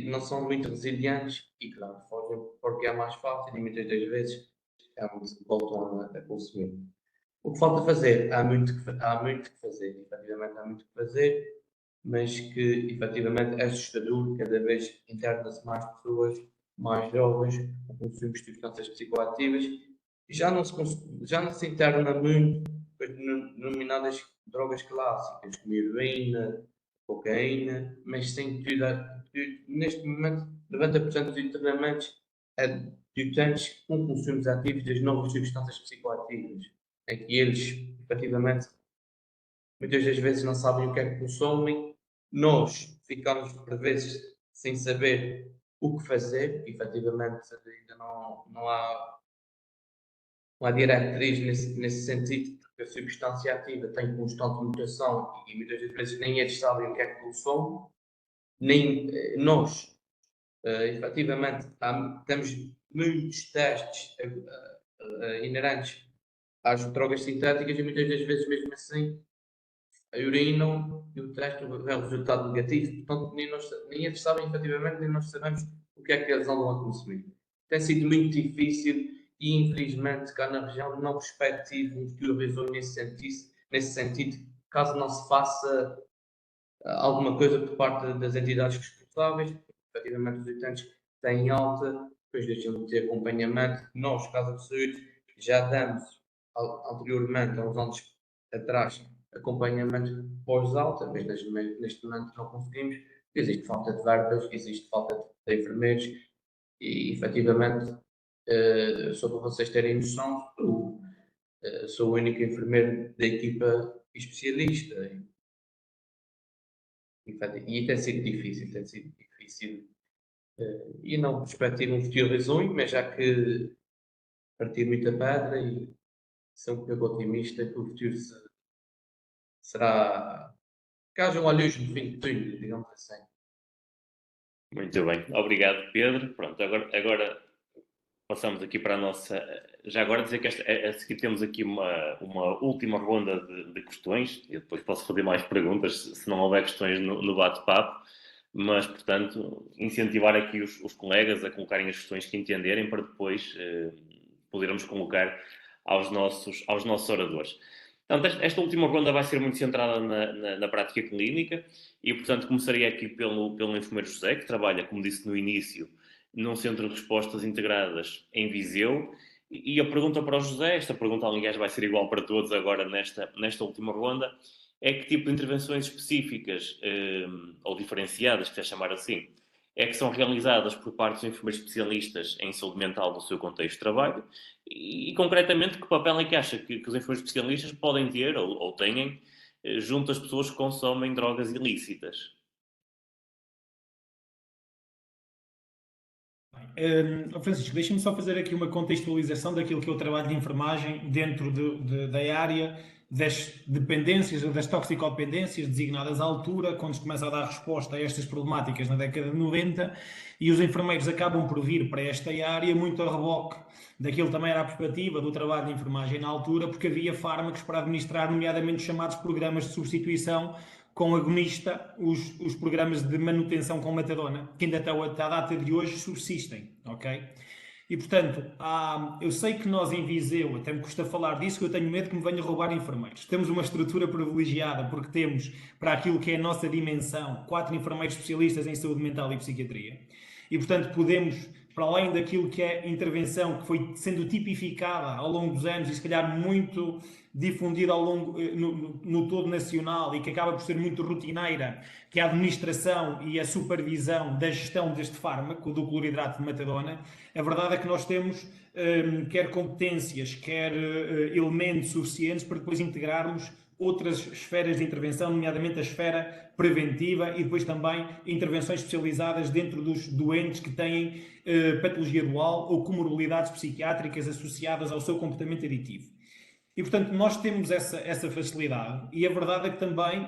Não são muito resilientes e, claro, fogem porque é mais fácil e muitas das vezes é onde voltam a consumir. O que falta fazer? Há muito que fazer, efetivamente há muito que fazer, mas que efetivamente é assustador, cada vez interna-se mais pessoas, mais jovens, com consumo de substâncias psicoativas, e já não se interna muito as denominadas drogas clássicas, como heroína, cocaína, mas sem neste momento 90% dos internamentos é de utentes com consumos ativos das novas substâncias psicoativas, em que eles, efetivamente, muitas das vezes não sabem o que é que consomem, nós ficamos por vezes sem saber o que fazer, efetivamente ainda não há diretriz nesse sentido, porque a substância ativa tem constante mutação e muitas das vezes nem eles sabem o que é que consomem, nem nós, efetivamente, temos muitos testes inerentes às drogas sintéticas e muitas das vezes mesmo assim a urinam e o teste é um resultado negativo, portanto nem eles sabem efetivamente, nem nós sabemos o que é que eles andam a consumir. Tem sido muito difícil e infelizmente cá na região não perspectivo um futuro resolve nesse sentido, caso não se faça alguma coisa por parte das entidades responsáveis, efetivamente os utentes têm alta, depois deixam de ter acompanhamento. Nós, Casa de Saúde, já damos anteriormente, há uns anos atrás, acompanhamento pós-alta, mas neste momento não conseguimos. Existe falta de verbas, existe falta de enfermeiros e, efetivamente, só para vocês terem noção, sou o único enfermeiro da equipa especialista. E tem sido difícil. E não perspectivo um futuro risonho, mas já que parti muita pedra e sou um pouco otimista que o futuro será que haja uma luz no fim de túnel, digamos assim. Muito bem, obrigado Pedro. Pronto, agora passamos aqui para a nossa. Já agora dizer que a seguir temos aqui uma última ronda de questões. Eu depois posso fazer mais perguntas se não houver questões no bate-papo. Mas, portanto, incentivar aqui os colegas a colocarem as questões que entenderem para depois podermos colocar aos nossos oradores. Portanto, esta última ronda vai ser muito centrada na prática clínica e, portanto, começaria aqui pelo enfermeiro José, que trabalha, como disse no início, num centro de respostas integradas em Viseu. E a pergunta para o José, esta pergunta, aliás, vai ser igual para todos agora nesta última ronda, é que tipo de intervenções específicas ou diferenciadas, que é chamar assim, é que são realizadas por parte dos enfermeiros especialistas em saúde mental no seu contexto de trabalho e concretamente, que papel é que acha que os enfermeiros especialistas podem ter ou têm junto às pessoas que consomem drogas ilícitas? Francisco, deixa-me só fazer aqui uma contextualização daquilo que é o trabalho de enfermagem dentro da área das dependências, das toxicodependências, designadas à altura, quando se começa a dar resposta a estas problemáticas na década de 90, e os enfermeiros acabam por vir para esta área muito a reboque daquilo também era a perspectiva do trabalho de enfermagem na altura, porque havia fármacos para administrar, nomeadamente chamados programas de substituição com agonista, os programas de manutenção com metadona, que ainda até a data de hoje subsistem, ok? E, portanto, eu sei que nós em Viseu, até me custa falar disso, que eu tenho medo que me venham roubar enfermeiros. Temos uma estrutura privilegiada, porque temos, para aquilo que é a nossa dimensão, 4 enfermeiros especialistas em saúde mental e psiquiatria. E, portanto, podemos, para além daquilo que é intervenção, que foi sendo tipificada ao longo dos anos e, se calhar, muito difundida ao longo, no todo nacional e que acaba por ser muito rotineira, que é a administração e a supervisão da gestão deste fármaco, do cloridrato de metadona, a verdade é que nós temos quer competências, quer elementos suficientes para depois integrarmos outras esferas de intervenção, nomeadamente a esfera preventiva e depois também intervenções especializadas dentro dos doentes que têm patologia dual ou comorbilidades psiquiátricas associadas ao seu comportamento aditivo. E, portanto, nós temos essa facilidade e a verdade é que também,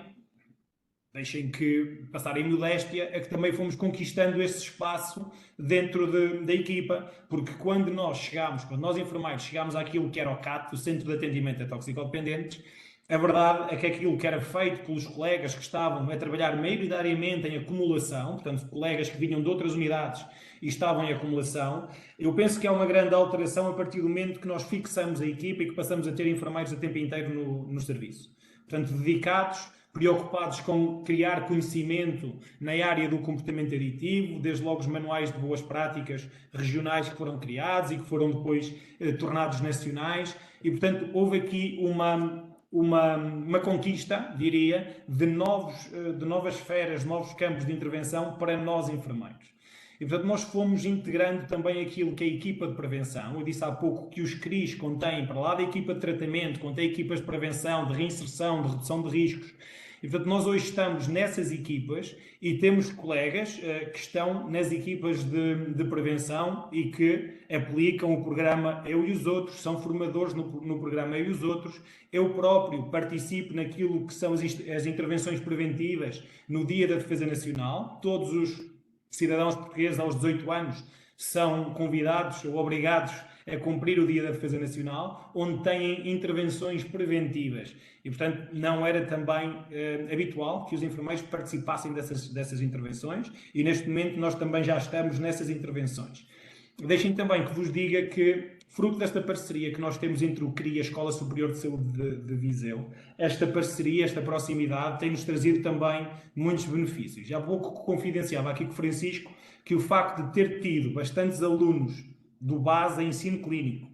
deixem que passar em modéstia, é que também fomos conquistando esse espaço dentro da equipa, porque quando nós enfermeiros chegámos àquilo que era o CAT, o Centro de Atendimento a Toxicodependentes, a verdade é que aquilo que era feito pelos colegas que estavam a trabalhar maioritariamente em acumulação, portanto, colegas que vinham de outras unidades e estavam em acumulação, eu penso que há uma grande alteração a partir do momento que nós fixamos a equipa e que passamos a ter enfermeiros a tempo inteiro no serviço. Portanto, dedicados, preocupados com criar conhecimento na área do comportamento aditivo, desde logo os manuais de boas práticas regionais que foram criados e que foram depois tornados nacionais. E, portanto, houve aqui uma conquista, diria, de novas esferas, novos campos de intervenção para nós enfermeiros. E, portanto, nós fomos integrando também aquilo que é a equipa de prevenção. Eu disse há pouco que os CRIs contêm, para lá da equipa de tratamento, contém equipas de prevenção, de reinserção, de redução de riscos. E, portanto, nós hoje estamos nessas equipas e temos colegas que estão nas equipas de prevenção e que aplicam o programa Eu e os Outros, são formadores no programa Eu e os Outros. Eu próprio participo naquilo que são as intervenções preventivas no Dia da Defesa Nacional. Todos os cidadãos portugueses aos 18 anos são convidados ou obrigados a cumprir o Dia da Defesa Nacional, onde têm intervenções preventivas. E, portanto, não era também habitual que os enfermeiros participassem dessas intervenções e, neste momento, nós também já estamos nessas intervenções. Deixem também que vos diga que, fruto desta parceria que nós temos entre o CRI e a Escola Superior de Saúde de Viseu, esta parceria, esta proximidade, tem-nos trazido também muitos benefícios. Já há pouco confidenciava aqui com o Francisco que o facto de ter tido bastantes alunos do base em ensino clínico,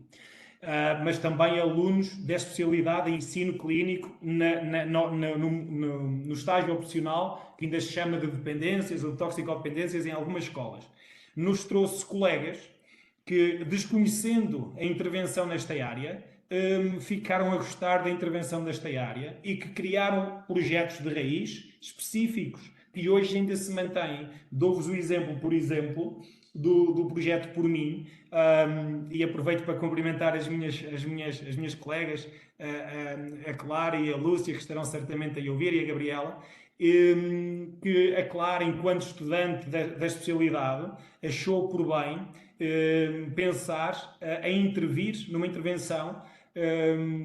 mas também alunos da especialidade em ensino clínico no estágio opcional, que ainda se chama de dependências ou de toxicodependências em algumas escolas, nos trouxe colegas que, desconhecendo a intervenção nesta área, ficaram a gostar da intervenção nesta área e que criaram projetos de raiz específicos que hoje ainda se mantêm. Dou-vos o exemplo, por exemplo, do projeto Por Mim, e aproveito para cumprimentar as minhas colegas, a Clara e a Lúcia, que estarão certamente a ouvir, e a Gabriela, que a Clara, enquanto estudante da especialidade, achou por bem pensar em intervir numa intervenção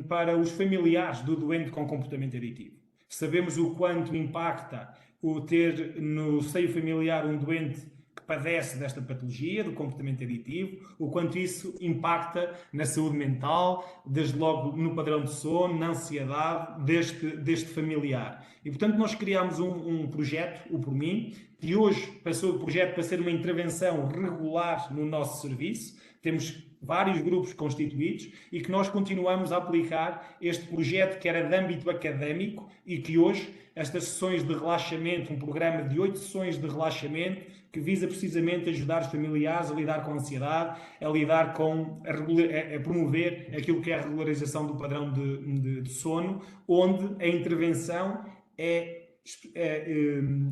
para os familiares do doente com comportamento aditivo. Sabemos o quanto impacta o ter no seio familiar um doente que padece desta patologia, do comportamento aditivo, o quanto isso impacta na saúde mental, desde logo no padrão de sono, na ansiedade deste familiar. E, portanto, nós criámos um projeto, o Por Mim, que hoje passou o projeto para ser uma intervenção regular no nosso serviço. Temos vários grupos constituídos e que nós continuamos a aplicar este projeto que era de âmbito académico e que hoje estas sessões de relaxamento, um programa de 8 sessões de relaxamento que visa precisamente ajudar os familiares a lidar com a ansiedade, a lidar com, a promover aquilo que é a regularização do padrão de sono, onde a intervenção é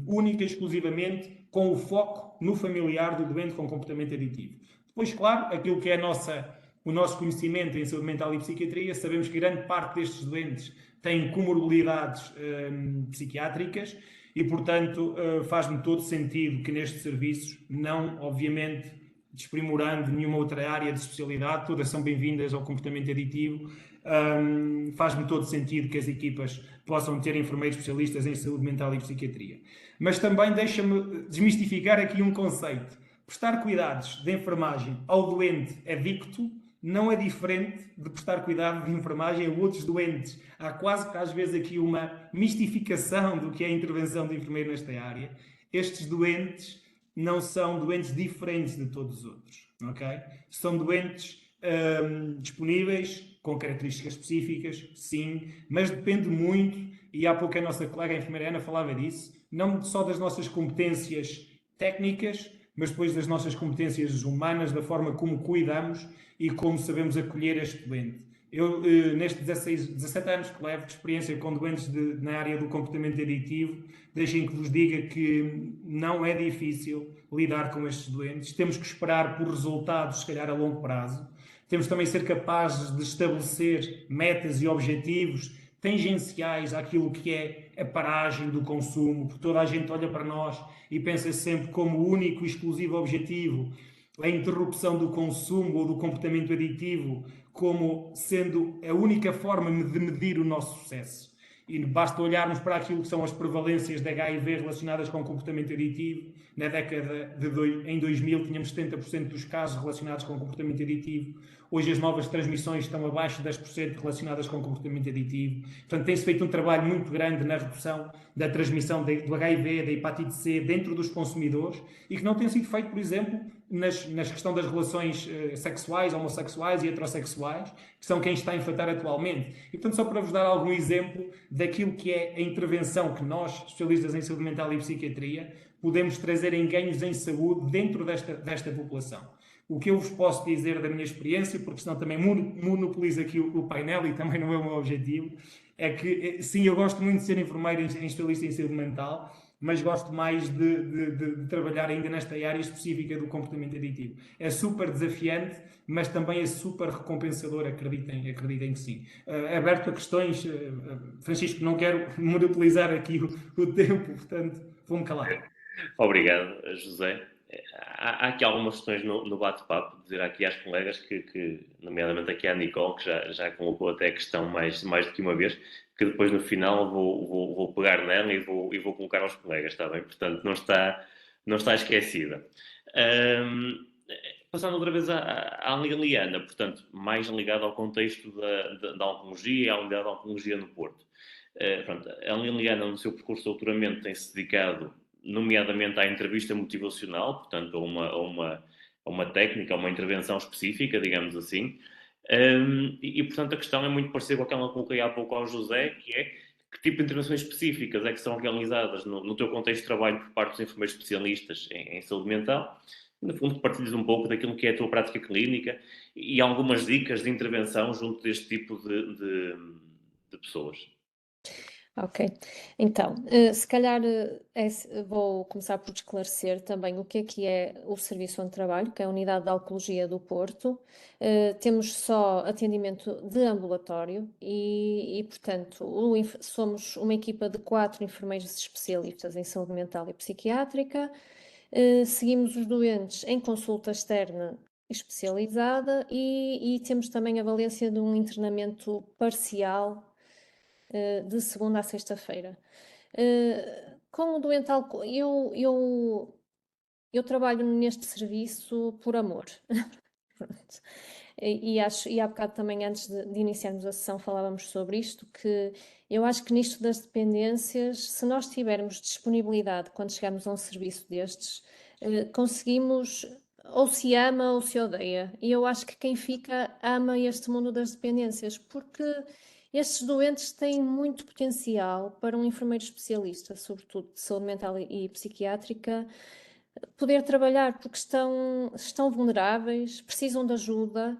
única e exclusivamente com o foco no familiar do doente com comportamento aditivo. Depois, claro, aquilo que é o nosso conhecimento em saúde mental e psiquiatria, sabemos que grande parte destes doentes têm comorbilidades psiquiátricas e, portanto, faz-me todo sentido que nestes serviços, não, obviamente, desprimorando nenhuma outra área de especialidade, todas são bem-vindas ao comportamento aditivo, faz-me todo sentido que as equipas possam ter enfermeiros especialistas em saúde mental e psiquiatria. Mas também deixa-me desmistificar aqui um conceito. Prestar cuidados de enfermagem ao doente adicto não é diferente de prestar cuidado de enfermagem a outros doentes. Há quase que às vezes aqui uma mistificação do que é a intervenção de enfermeiro nesta área. Estes doentes não são doentes diferentes de todos os outros, ok? São doentes disponíveis, com características específicas, sim, mas depende muito, e há pouco a nossa colega a enfermeira Ana falava disso, não só das nossas competências técnicas, mas depois das nossas competências humanas, da forma como cuidamos e como sabemos acolher este doente. Eu, nestes 17 anos que levo de experiência com doentes na área do comportamento aditivo, deixem que vos diga que não é difícil lidar com estes doentes. Temos que esperar por resultados, se calhar a longo prazo. Temos também de ser capazes de estabelecer metas e objetivos tangenciais àquilo que é a paragem do consumo, porque toda a gente olha para nós e pensa sempre como único e exclusivo objetivo a interrupção do consumo ou do comportamento aditivo como sendo a única forma de medir o nosso sucesso. E basta olharmos para aquilo que são as prevalências de HIV relacionadas com o comportamento aditivo. Na década em 2000 tínhamos 70% dos casos relacionados com o comportamento aditivo. Hoje as novas transmissões estão abaixo de 10% relacionadas com o comportamento aditivo. Portanto, tem-se feito um trabalho muito grande na redução da transmissão do HIV, da hepatite C, dentro dos consumidores e que não tem sido feito, por exemplo, nas questão das relações sexuais, homossexuais e heterossexuais, que são quem está a enfrentar atualmente. E, portanto, só para vos dar algum exemplo daquilo que é a intervenção que nós, especialistas em saúde mental e psiquiatria, podemos trazer em ganhos em saúde dentro desta população. O que eu vos posso dizer da minha experiência, porque senão também monopolizo aqui o painel e também não é o meu objetivo, é que, sim, eu gosto muito de ser enfermeiro em especialista em saúde mental, mas gosto mais de trabalhar ainda nesta área específica do comportamento aditivo. É super desafiante, mas também é super recompensador, acreditem que sim. Aberto a questões, Francisco, não quero monopolizar aqui o tempo, portanto, vou-me calar. Obrigado, José. Há aqui algumas questões no bate-papo, dizer aqui às colegas que nomeadamente aqui à Nicole, que já colocou até a questão mais do que uma vez, que depois no final vou pegar nela e vou colocar aos colegas, está bem? Portanto, não está esquecida. Passando outra vez à Liliana, portanto, mais ligada ao contexto da oncologia e à unidade de oncologia no Porto. Pronto, a Liliana, no seu percurso de doutoramento, tem-se dedicado nomeadamente à entrevista motivacional, portanto, a uma técnica, a uma intervenção específica, digamos assim. Portanto, a questão é muito parecida com aquela que coloquei há pouco ao José, que é que tipo de intervenções específicas é que são realizadas no teu contexto de trabalho por parte dos enfermeiros especialistas em saúde mental. No fundo, partilhas um pouco daquilo que é a tua prática clínica e algumas dicas de intervenção junto deste tipo de pessoas. Ok, então, se calhar vou começar por esclarecer também o que é o Serviço onde trabalho, que é a Unidade de Oncologia do Porto. Temos só atendimento de ambulatório portanto, somos uma equipa de 4 enfermeiros especialistas em saúde mental e psiquiátrica. Seguimos os doentes em consulta externa especializada e temos também a valência de um internamento parcial de segunda a sexta-feira. Com o doente eu eu trabalho neste serviço por amor. Pronto. E há bocado também, antes de iniciarmos a sessão, falávamos sobre isto, que eu acho que nisto das dependências, se nós tivermos disponibilidade quando chegamos a um serviço destes, conseguimos, ou se ama ou se odeia. E eu acho que quem fica ama este mundo das dependências, porque estes doentes têm muito potencial para um enfermeiro especialista, sobretudo de saúde mental e psiquiátrica, poder trabalhar, porque estão vulneráveis, precisam de ajuda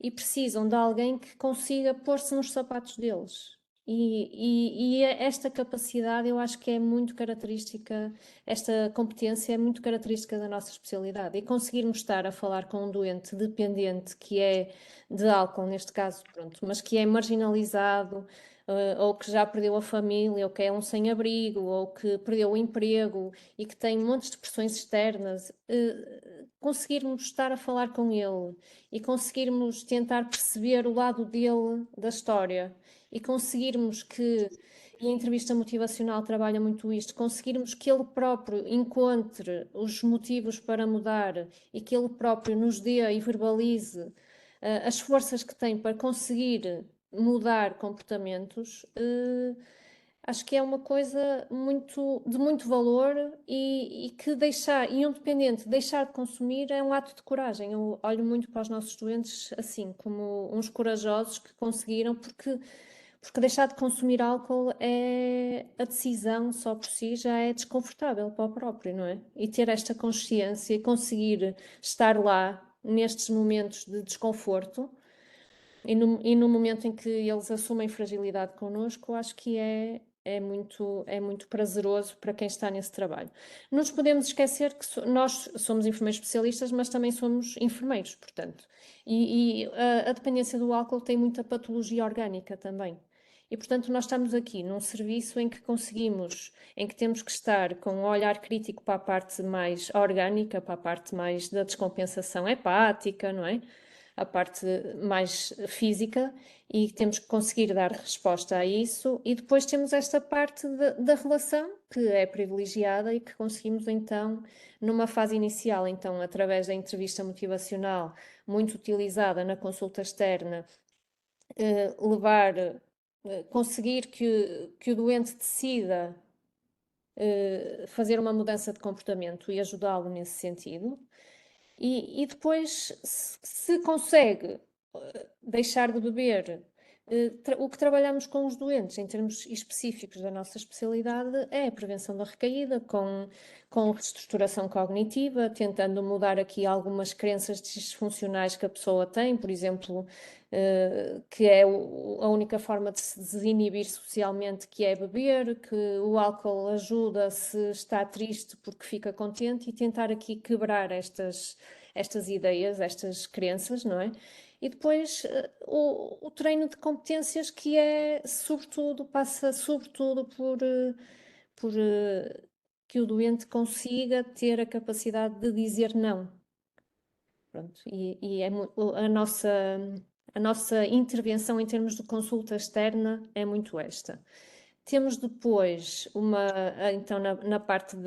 e precisam de alguém que consiga pôr-se nos sapatos deles. E esta capacidade eu acho que é muito característica, esta competência é muito característica da nossa especialidade. E conseguirmos estar a falar com um doente dependente que é de álcool, neste caso, pronto, mas que é marginalizado, ou que já perdeu a família, ou que é um sem-abrigo, ou que perdeu o emprego e que tem montes de pressões externas, conseguirmos estar a falar com ele e conseguirmos tentar perceber o lado dele da história e conseguirmos que, e a entrevista motivacional trabalha muito isto, conseguirmos que ele próprio encontre os motivos para mudar e que ele próprio nos dê e verbalize as forças que tem para conseguir mudar comportamentos, acho que é uma coisa de muito valor e que um dependente deixar de consumir é um ato de coragem. Eu olho muito para os nossos doentes assim, como uns corajosos que conseguiram, porque deixar de consumir álcool a decisão só por si já é desconfortável para o próprio, não é? E ter esta consciência e conseguir estar lá nestes momentos de desconforto e no momento em que eles assumem fragilidade connosco, acho que é muito prazeroso para quem está nesse trabalho. Não nos podemos esquecer que nós somos enfermeiros especialistas, mas também somos enfermeiros, portanto. E a dependência do álcool tem muita patologia orgânica também. E, portanto, nós estamos aqui num serviço em que em que temos que estar com um olhar crítico para a parte mais orgânica, para a parte mais da descompensação hepática, não é? A parte mais física, e temos que conseguir dar resposta a isso, e depois temos esta parte da relação que é privilegiada e que conseguimos então, numa fase inicial, então através da entrevista motivacional, muito utilizada na consulta externa, conseguir que o doente decida fazer uma mudança de comportamento e ajudá-lo nesse sentido. E depois, se consegue deixar de beber, o que trabalhamos com os doentes, em termos específicos da nossa especialidade, é a prevenção da recaída, com reestruturação cognitiva, tentando mudar aqui algumas crenças disfuncionais que a pessoa tem, por exemplo, que é a única forma de se desinibir socialmente, que é beber, que o álcool ajuda se está triste porque fica contente, e tentar aqui quebrar estas ideias, estas crenças, não é? E depois o treino de competências, que passa sobretudo por que o doente consiga ter a capacidade de dizer não. Pronto, a nossa intervenção em termos de consulta externa é muito esta. Temos depois então na parte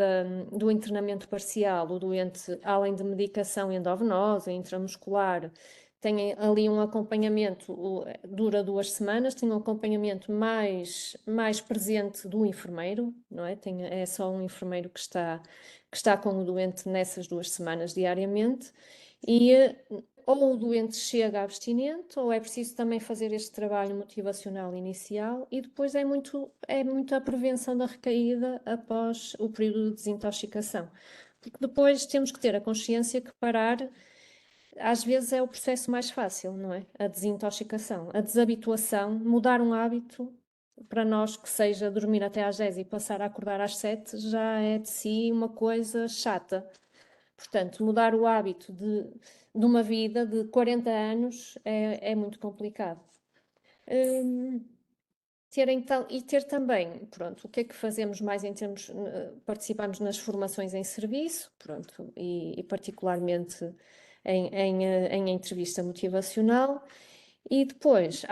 do internamento parcial, o doente, além de medicação endovenosa, intramuscular, tem ali um acompanhamento, dura 2 semanas, tem um acompanhamento mais presente do enfermeiro, não é? É só um enfermeiro que está com o doente nessas 2 semanas diariamente, e ou o doente chega abstinente, ou é preciso também fazer este trabalho motivacional inicial, e depois é muito a prevenção da recaída após o período de desintoxicação. Porque depois temos que ter a consciência que parar, às vezes, é o processo mais fácil, não é? A desintoxicação, a desabituação, mudar um hábito, para nós que seja dormir até às 10 e passar a acordar às 7, já é de si uma coisa chata. Portanto, mudar o hábito de uma vida de 40 anos é muito complicado. Ter também, pronto, o que é que fazemos mais em termos, participamos nas formações em serviço, pronto, e particularmente em entrevista motivacional, e depois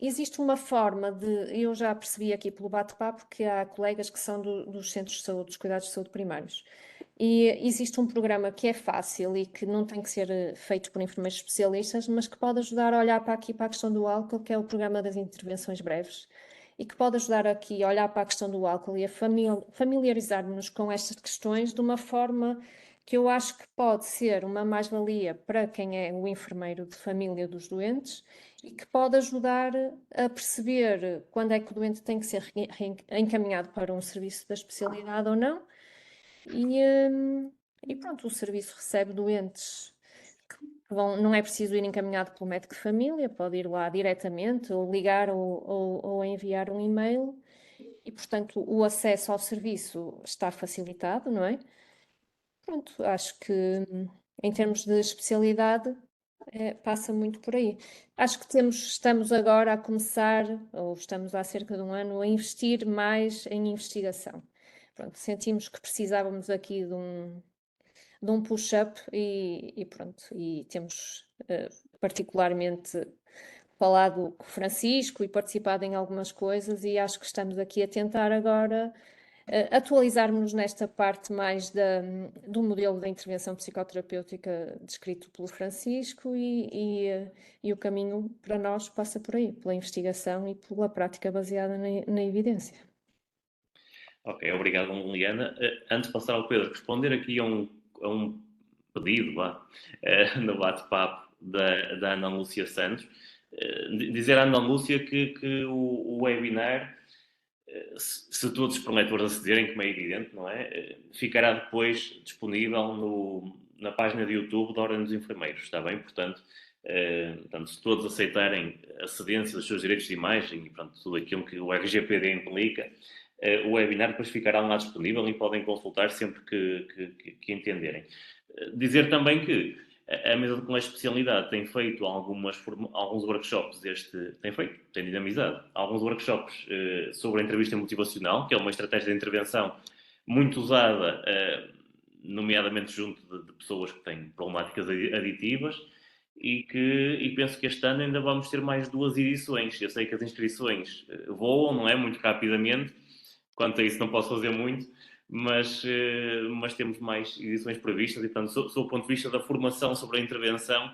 existe uma forma eu já percebi aqui pelo bate-papo que há colegas que são dos centros de saúde, dos cuidados de saúde primários, E existe um programa que é fácil e que não tem que ser feito por enfermeiros especialistas, mas que pode ajudar a olhar para aqui para a questão do álcool, que é o programa das intervenções breves, e que pode ajudar aqui a olhar para a questão do álcool e a familiarizar-nos com estas questões de uma forma que eu acho que pode ser uma mais-valia para quem é o enfermeiro de família dos doentes e que pode ajudar a perceber quando é que o doente tem que ser encaminhado para um serviço da especialidade ou não. E pronto, o serviço recebe doentes que não é preciso ir encaminhado pelo médico de família, pode ir lá diretamente, ou ligar ou enviar um e-mail, e portanto o acesso ao serviço está facilitado, não é? Pronto, acho que em termos de especialidade passa muito por aí. Acho que estamos agora a começar, ou estamos há cerca de um ano, a investir mais em investigação. Pronto, sentimos que precisávamos aqui de um push-up e pronto, e temos particularmente falado com o Francisco e participado em algumas coisas e acho que estamos aqui a tentar agora atualizarmos nesta parte mais do modelo da intervenção psicoterapêutica descrito pelo Francisco e o caminho para nós passa por aí, pela investigação e pela prática baseada na evidência. Ok, obrigado, Liliana. Antes de passar ao Pedro, responder aqui a um pedido no bate-papo da Ana Lúcia Santos. Dizer à Ana Lúcia que o webinar, se todos os preletores acederem, como é evidente, não é? Ficará depois disponível na página de YouTube da Ordem dos Enfermeiros, está bem? Portanto, se todos aceitarem a cedência dos seus direitos de imagem e pronto, tudo aquilo que o RGPD implica, o webinar depois ficará lá disponível e podem consultar sempre que entenderem. Dizer também que a mesa de colégio de especialidade tem feito alguns workshops tem dinamizado alguns workshops sobre a entrevista motivacional, que é uma estratégia de intervenção muito usada, nomeadamente junto de pessoas que têm problemáticas aditivas, e penso que este ano ainda vamos ter mais 2 edições. Eu sei que as inscrições voam, não é? Muito rapidamente. Quanto a isso não posso fazer muito, mas temos mais edições previstas e, portanto, sob o ponto de vista da formação sobre a intervenção,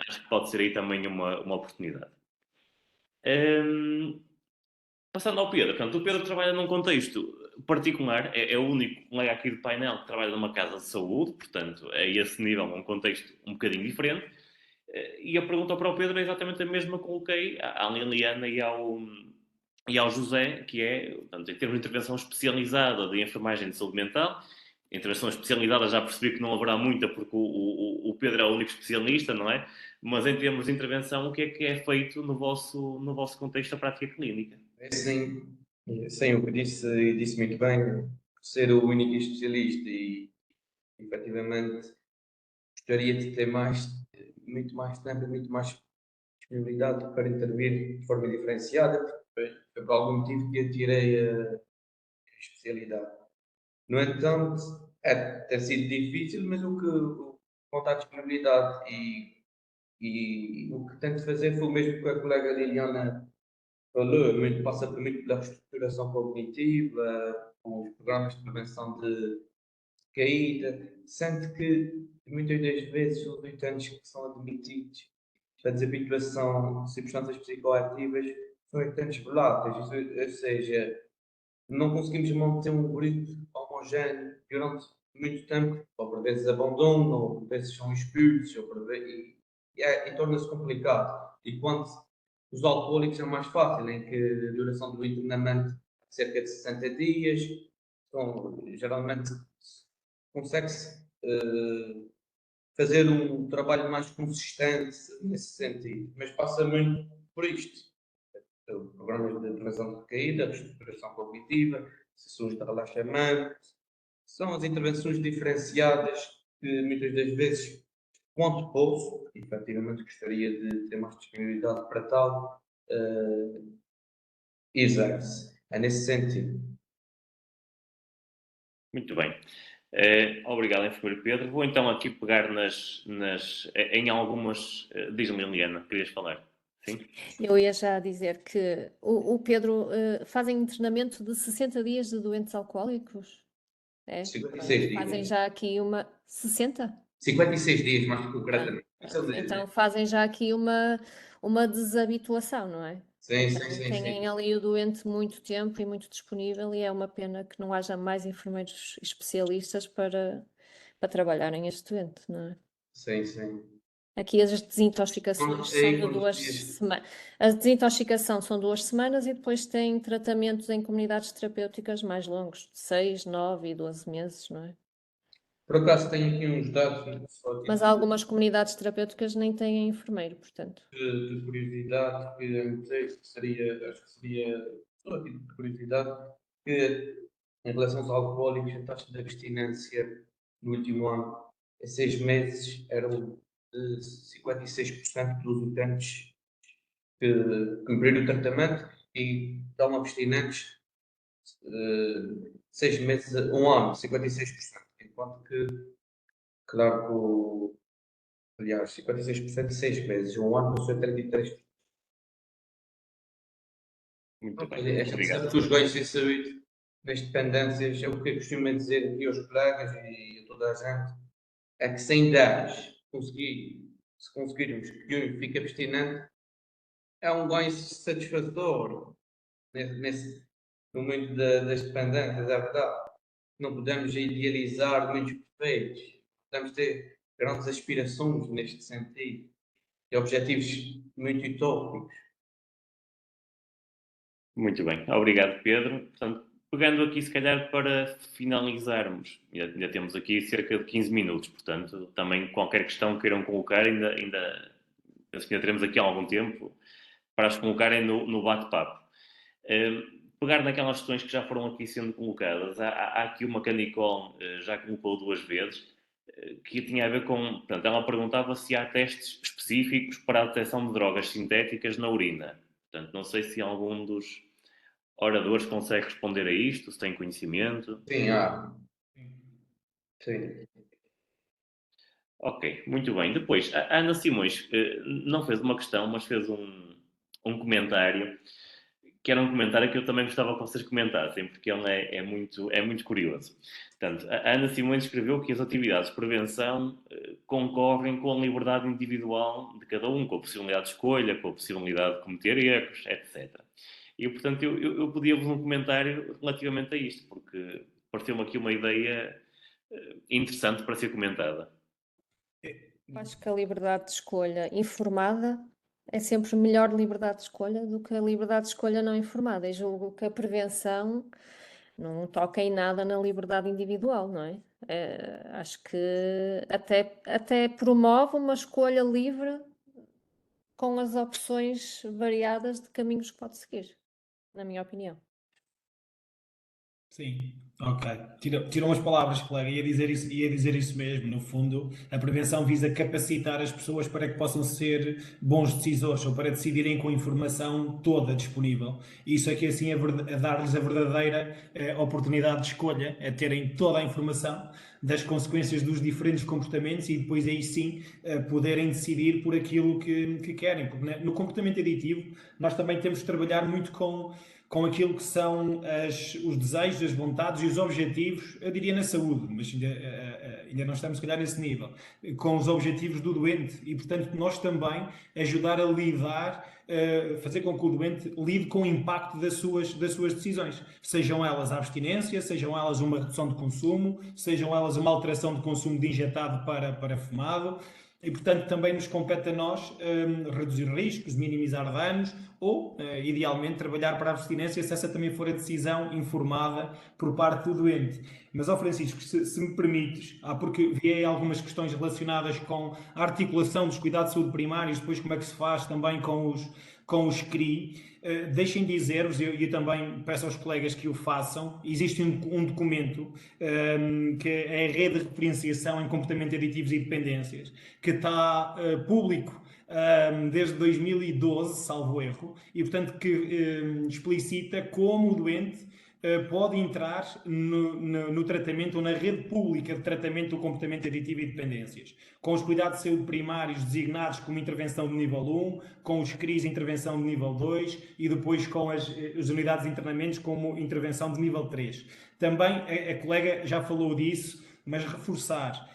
acho que pode ser aí também uma oportunidade. Passando ao Pedro, portanto, o Pedro trabalha num contexto particular, é o único colega aqui do painel que trabalha numa casa de saúde, portanto, a esse nível, num contexto um bocadinho diferente. E a pergunta para o Pedro é exatamente a mesma que coloquei à Liliana e ao José, que é, portanto, em termos de intervenção especializada de enfermagem de saúde mental. Intervenção especializada já percebi que não haverá muita, porque o Pedro é o único especialista, não é? Mas em termos de intervenção, o que é feito no vosso contexto da prática clínica? Sim, o que disse muito bem, ser o único especialista e, efetivamente, gostaria de ter muito mais tempo, muito mais disponibilidade para intervir de forma diferenciada, porque foi por algum motivo que eu tirei a especialidade. No entanto, tem sido difícil, mas quanto à disponibilidade e o que tento fazer foi o mesmo que a colega Liliana falou, passa muito pela reestruturação cognitiva, com os programas de prevenção de caída, sendo que muitas das vezes os doentes que são admitidos para desabituação de substâncias psicoativas são doentes voláteis, ou seja, não conseguimos manter um grupo homogéneo durante muito tempo, ou por vezes abandonam, ou por vezes são expulsos, e torna-se complicado. E quando os alcoólicos é mais fácil, em que a duração do internamento é cerca de 60 dias, então, geralmente consegue-se fazer um trabalho mais consistente nesse sentido, mas passa muito por isto. Programas de prevenção de recaída, reestruturação cognitiva, sessões de relaxamento, são as intervenções diferenciadas que muitas das vezes, quanto posso, efetivamente gostaria de ter mais disponibilidade para tal, exerce. É nesse sentido. Muito bem. Obrigado, enfermeiro Pedro. Vou então aqui pegar em algumas. Diz-me, Liliana, querias falar? Sim? Eu ia já dizer que o Pedro fazem internamento de 60 dias de doentes alcoólicos? É? 56 dias. Fazem já aqui uma 60? 56 dias, mais concretamente. Então fazem já aqui uma desabituação, não é? Sim, Então, sim, sim, têm sim. ali o doente muito tempo e muito disponível, e é uma pena que não haja mais enfermeiros especialistas para trabalharem este doente, não é? Sim, sim. Aqui as desintoxicações Quantos são de quantos 2 dias? semanas. A desintoxicação são 2 semanas e depois tem tratamentos em comunidades terapêuticas mais longos, de 6, 9 e 12 meses, não é? Por acaso tenho aqui uns dados só a Mas título algumas comunidades terapêuticas nem têm enfermeiro, portanto. de curiosidade, que eu não sei se seria, acho que seria, só a título de curiosidade, que em relação aos alcoólicos, a taxa de abstinência no último ano, em 6 meses, eram de 56% dos utentes que cumpriram o tratamento e estão abstinentes 6 meses, um ano, 56%. Enquanto que, claro que aliás, 56% de 6 meses, um ano passou a 33%. Muito bem, A gente obrigado. sabe que os ganhos em saúde nas dependências é o que eu costumo dizer aqui aos colegas e a toda a gente, é que se em 10 se conseguirmos que um fique abstinente, é um ganho satisfatório nesse momento das dependências, é verdade. Não podemos idealizar muitos perfeitos, podemos ter grandes aspirações neste sentido e objetivos muito utópicos. Muito bem, obrigado, Pedro. Portanto, pegando aqui, se calhar, para finalizarmos, ainda temos aqui cerca de 15 minutos, portanto, também qualquer questão que queiram colocar, penso que ainda teremos aqui algum tempo para as colocarem no bate-papo. Pegar naquelas questões que já foram aqui sendo colocadas, há aqui uma que a Nicole já colocou 2 vezes, que tinha a ver com. Portanto, ela perguntava se há testes específicos para a detecção de drogas sintéticas na urina. Portanto, não sei se algum dos oradores consegue responder a isto, se tem conhecimento. Sim, há. Sim. Ok, muito bem. Depois, a Ana Simões não fez uma questão, mas fez um comentário, que era um comentário que eu também gostava que vocês comentassem, porque ele é muito curioso. Portanto, a Ana Simões escreveu que as atividades de prevenção concorrem com a liberdade individual de cada um, com a possibilidade de escolha, com a possibilidade de cometer erros, etc. E, portanto, eu pedia-vos um comentário relativamente a isto, porque pareceu-me aqui uma ideia interessante para ser comentada. Acho que a liberdade de escolha informada é sempre melhor liberdade de escolha do que a liberdade de escolha não informada. E julgo que a prevenção não toca em nada na liberdade individual, não é? Acho que até promove uma escolha livre com as opções variadas de caminhos que pode seguir, na minha opinião. Sim, ok. Tiram as palavras, colega. Ia dizer isso mesmo. No fundo, a prevenção visa capacitar as pessoas para que possam ser bons decisores ou para decidirem com a informação toda disponível. Isso é que assim é dar-lhes a verdadeira oportunidade de escolha, é terem toda a informação das consequências dos diferentes comportamentos e depois aí sim poderem decidir por aquilo que querem. Porque no comportamento aditivo nós também temos de trabalhar muito com aquilo que são os desejos, as vontades e os objetivos, eu diria na saúde, mas ainda não estamos, se calhar, nesse nível, com os objetivos do doente e, portanto, nós também ajudar a lidar, fazer com que o doente lide com o impacto das suas decisões, sejam elas a abstinência, sejam elas uma redução de consumo, sejam elas uma alteração de consumo de injetado para fumado. E, portanto, também nos compete a nós reduzir riscos, minimizar danos ou, idealmente, trabalhar para a abstinência se essa também for a decisão informada por parte do doente. Mas, Francisco, se me permites, porque vi aí algumas questões relacionadas com a articulação dos cuidados de saúde primários, depois como é que se faz também com os CRI. Deixem dizer-vos, eu também peço aos colegas que o façam, existe um documento que é a Rede de Referenciação em Comportamento Aditivos e Dependências, que está público desde 2012, salvo erro, e portanto que explicita como o doente pode entrar no tratamento ou na rede pública de tratamento do comportamento aditivo e dependências, com os cuidados de saúde primários designados como intervenção de nível 1, com os CRIs intervenção de nível 2 e depois com as unidades de internamentos como intervenção de nível 3. Também a colega já falou disso, mas reforçar.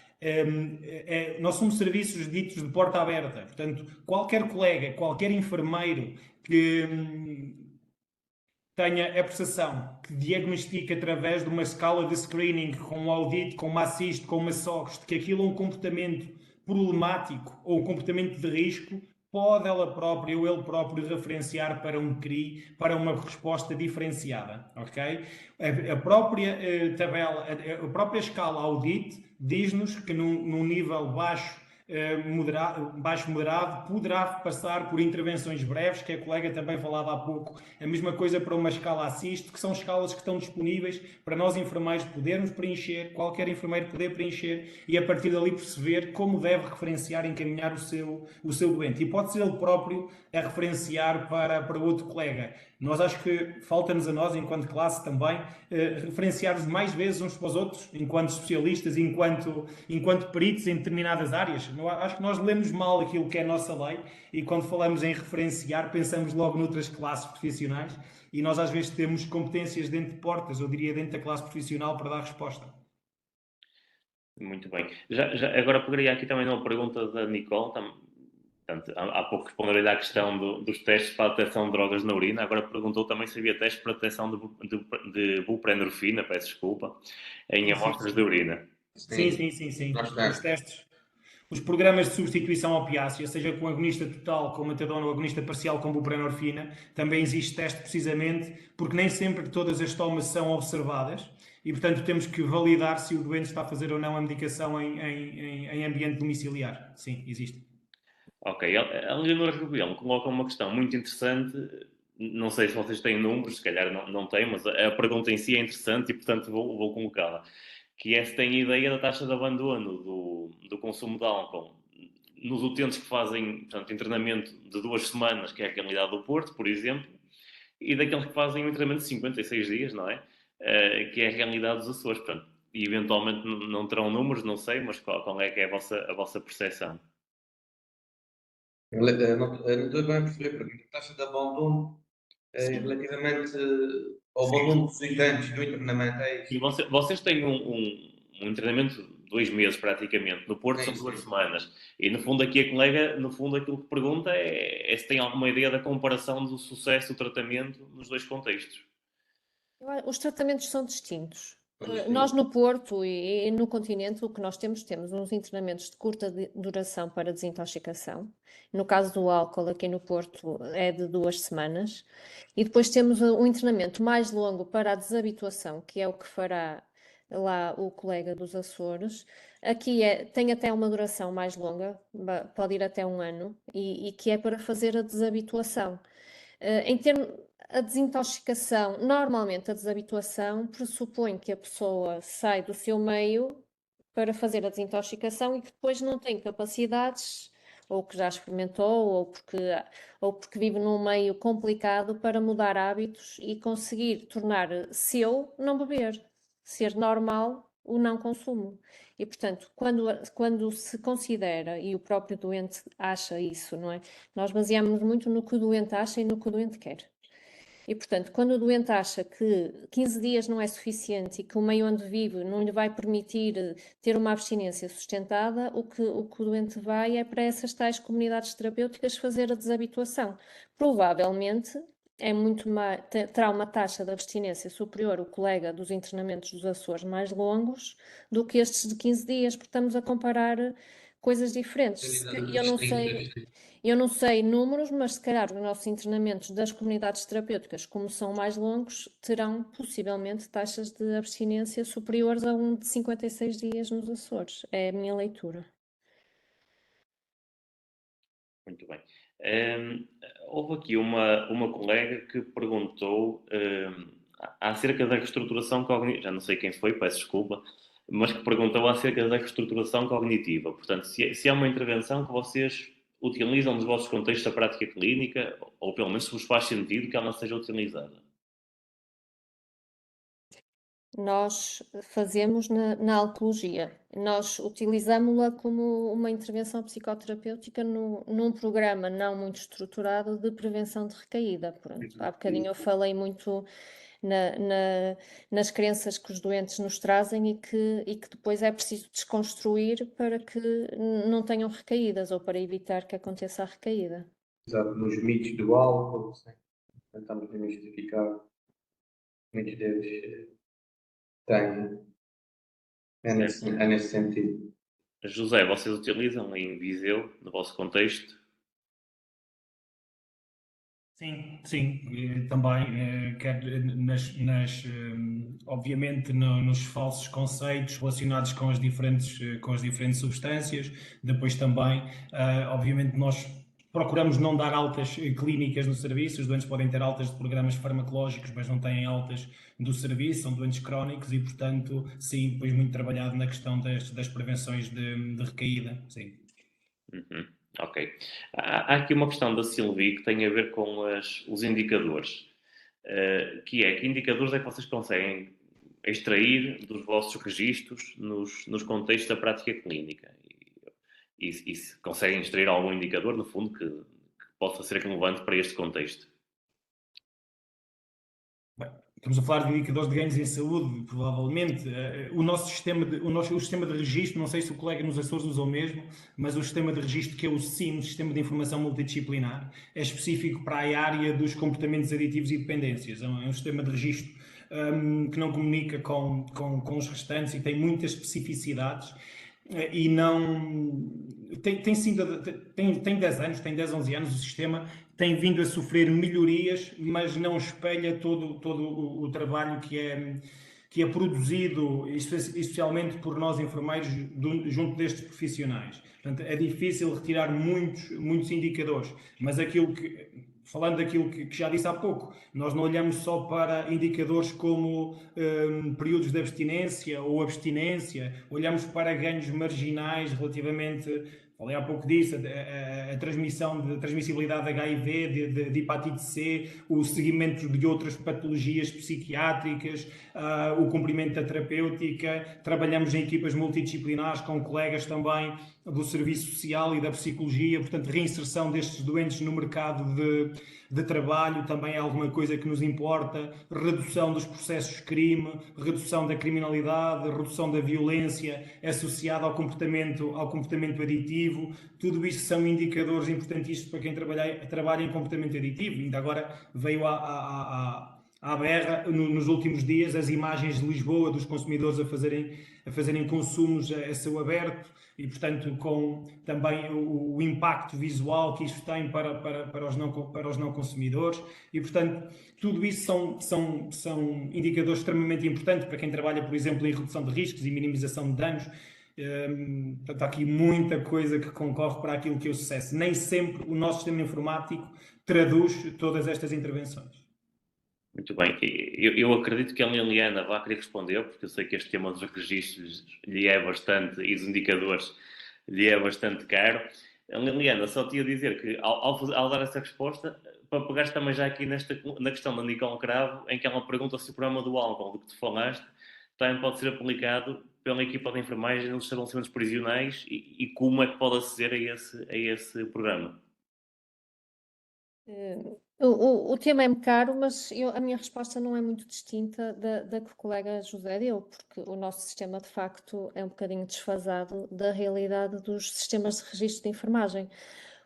Nós somos serviços ditos de porta aberta, portanto, qualquer colega, qualquer enfermeiro que tenha a percepção que diagnostica através de uma escala de screening, com um audit, com uma assist, com uma SOX, que aquilo é um comportamento problemático ou um comportamento de risco, pode ela própria ou ele próprio referenciar para um CRI, para uma resposta diferenciada, ok? A própria tabela, a própria escala audit diz-nos que num nível baixo moderado, poderá passar por intervenções breves, que a colega também falava há pouco, a mesma coisa para uma escala assist, que são escalas que estão disponíveis para nós enfermeiros podermos preencher, qualquer enfermeiro poder preencher e a partir dali perceber como deve referenciar e encaminhar o seu doente. E pode ser ele próprio a referenciar para outro colega. Nós acho que falta-nos a nós, enquanto classe também, referenciar-nos mais vezes uns para os outros, enquanto especialistas, enquanto peritos em determinadas áreas. Acho que nós lemos mal aquilo que é a nossa lei e quando falamos em referenciar pensamos logo noutras classes profissionais e nós às vezes temos competências dentro de portas, eu diria dentro da classe profissional para dar resposta. Muito bem. Agora pegaria aqui também uma pergunta da Nicole. Portanto, há pouco respondeu-lhe à questão dos testes para a detecção de drogas na urina. Agora perguntou também se havia testes para a detecção de buprenorfina, peço desculpa, em amostras de urina. Sim. Os testes. Os programas de substituição opiácea, seja com agonista total, com metadona ou agonista parcial com buprenorfina, também existe teste precisamente porque nem sempre todas as tomas são observadas e, portanto, temos que validar se o doente está a fazer ou não a medicação em ambiente domiciliar. Sim, existe. Ok. A Leonora Rebelo coloca uma questão muito interessante. Não sei se vocês têm números, se calhar não têm, mas a pergunta em si é interessante e, portanto, vou colocá-la. Que é se tem ideia da taxa de abandono do consumo de álcool nos utentes que fazem, portanto, internamento de 2 semanas, que é a realidade do Porto, por exemplo, e daqueles que fazem um internamento de 56 dias, não é? Que é a realidade dos Açores. Portanto, e eventualmente não terão números, não sei, mas qual é que é a vossa percepção? Não estou bem a perceber, porque a taxa de abandono relativamente ao volume dos visitantes do internamento é isso. E vocês têm um internamento de 2 meses praticamente, no Porto são 2 semanas. E no fundo aqui a colega, no fundo aquilo que pergunta é se tem alguma ideia da comparação do sucesso do tratamento nos dois contextos. Os tratamentos são distintos. Nós no Porto e no continente o que nós temos uns internamentos de curta duração para desintoxicação. No caso do álcool aqui no Porto é de 2 semanas. E depois temos um internamento mais longo para a desabituação, que é o que fará lá o colega dos Açores. Aqui tem até uma duração mais longa, pode ir até 1 ano, e que é para fazer a desabituação. A desintoxicação, normalmente a desabituação pressupõe que a pessoa sai do seu meio para fazer a desintoxicação e que depois não tem capacidades, ou que já experimentou, ou porque vive num meio complicado para mudar hábitos e conseguir tornar seu não beber, ser normal o não consumo. E, portanto, quando se considera, e o próprio doente acha isso, não é? Nós baseamos muito no que o doente acha e no que o doente quer. E, portanto, quando o doente acha que 15 dias não é suficiente e que o meio onde vive não lhe vai permitir ter uma abstinência sustentada, o que o doente vai é para essas tais comunidades terapêuticas fazer a desabituação. Provavelmente terá uma taxa de abstinência superior o colega dos internamentos dos Açores mais longos do que estes de 15 dias, porque estamos a comparar coisas diferentes. Eu não sei números, mas se calhar os nossos internamentos das comunidades terapêuticas, como são mais longos, terão possivelmente taxas de abstinência superiores a um de 56 dias nos Açores. É a minha leitura. Muito bem. Houve aqui uma colega que perguntou acerca da reestruturação cognitiva, já não sei quem foi, peço desculpa, mas que perguntou acerca da reestruturação cognitiva. Portanto, se é uma intervenção que vocês utilizam nos vossos contextos da prática clínica, ou pelo menos se vos faz sentido que ela seja utilizada. nós fazemos na alcoologia. Nós utilizamos-la como uma intervenção psicoterapêutica num programa não muito estruturado de prevenção de recaída. Pronto, há bocadinho eu falei muito nas crenças que os doentes nos trazem e que depois é preciso desconstruir para que não tenham recaídas ou para evitar que aconteça a recaída. Exato, nos mitos do álcool, sim. Tentamos desmistificar. Muitos deles têm. É nesse sentido. José, vocês utilizam em Viseu, no vosso contexto? Sim, também, quer obviamente nos falsos conceitos relacionados com as diferentes substâncias, depois também, obviamente nós procuramos não dar altas clínicas no serviço, os doentes podem ter altas de programas farmacológicos, mas não têm altas do serviço, são doentes crónicos e, portanto, sim, depois muito trabalhado na questão das prevenções de recaída, sim. Uhum. Ok. Há aqui uma questão da Silvi que tem a ver com os indicadores. Que indicadores é que vocês conseguem extrair dos vossos registros nos contextos da prática clínica? E se conseguem extrair algum indicador, no fundo, que possa ser relevante para este contexto? Bem, estamos a falar de indicadores de ganhos em saúde, provavelmente. O sistema de registro, não sei se o colega nos Açores usa o mesmo, mas o sistema de registro que é o SIM, Sistema de Informação Multidisciplinar, é específico para a área dos comportamentos aditivos e dependências. É um sistema de registro que não comunica com os restantes e tem muitas especificidades e não tem 10 anos, tem 10, 11 anos o sistema, tem vindo a sofrer melhorias, mas não espelha todo o trabalho que é produzido, especialmente por nós enfermeiros, junto destes profissionais. Portanto, é difícil retirar muitos indicadores, mas falando daquilo que já disse há pouco, nós não olhamos só para indicadores como períodos de abstinência ou abstinência, olhamos para ganhos marginais relativamente, falei há pouco disso, a transmissibilidade de HIV, de hepatite C, o seguimento de outras patologias psiquiátricas, o cumprimento da terapêutica, trabalhamos em equipas multidisciplinares com colegas também do serviço social e da psicologia, portanto, reinserção destes doentes no mercado de trabalho também é alguma coisa que nos importa, redução dos processos de crime, redução da criminalidade, redução da violência associada ao comportamento aditivo, tudo isto são indicadores importantíssimos para quem trabalha em comportamento aditivo. Ainda agora veio à berra, nos últimos dias, as imagens de Lisboa dos consumidores a fazerem consumos a céu aberto e, portanto, com também o impacto visual que isso tem para os não consumidores e, portanto, tudo isso são indicadores extremamente importantes para quem trabalha, por exemplo, em redução de riscos e minimização de danos. Portanto, há aqui muita coisa que concorre para aquilo que é o sucesso. Nem sempre o nosso sistema informático traduz todas estas intervenções. Muito bem. Eu acredito que a Liliana vai querer responder, porque eu sei que este tema dos registros lhe é bastante, e dos indicadores lhe é bastante caro. A Liliana, só te ia dizer que ao dar essa resposta, para pegares também já aqui na questão da Nicole Cravo, em que ela pergunta se o programa do álcool, do que tu falaste, também pode ser aplicado pela equipa de enfermagem nos estabelecimentos prisionais e como é que pode aceder a esse programa. O tema é-me caro, mas a minha resposta não é muito distinta da que o colega José deu, porque o nosso sistema, de facto, é um bocadinho desfasado da realidade dos sistemas de registro de enfermagem.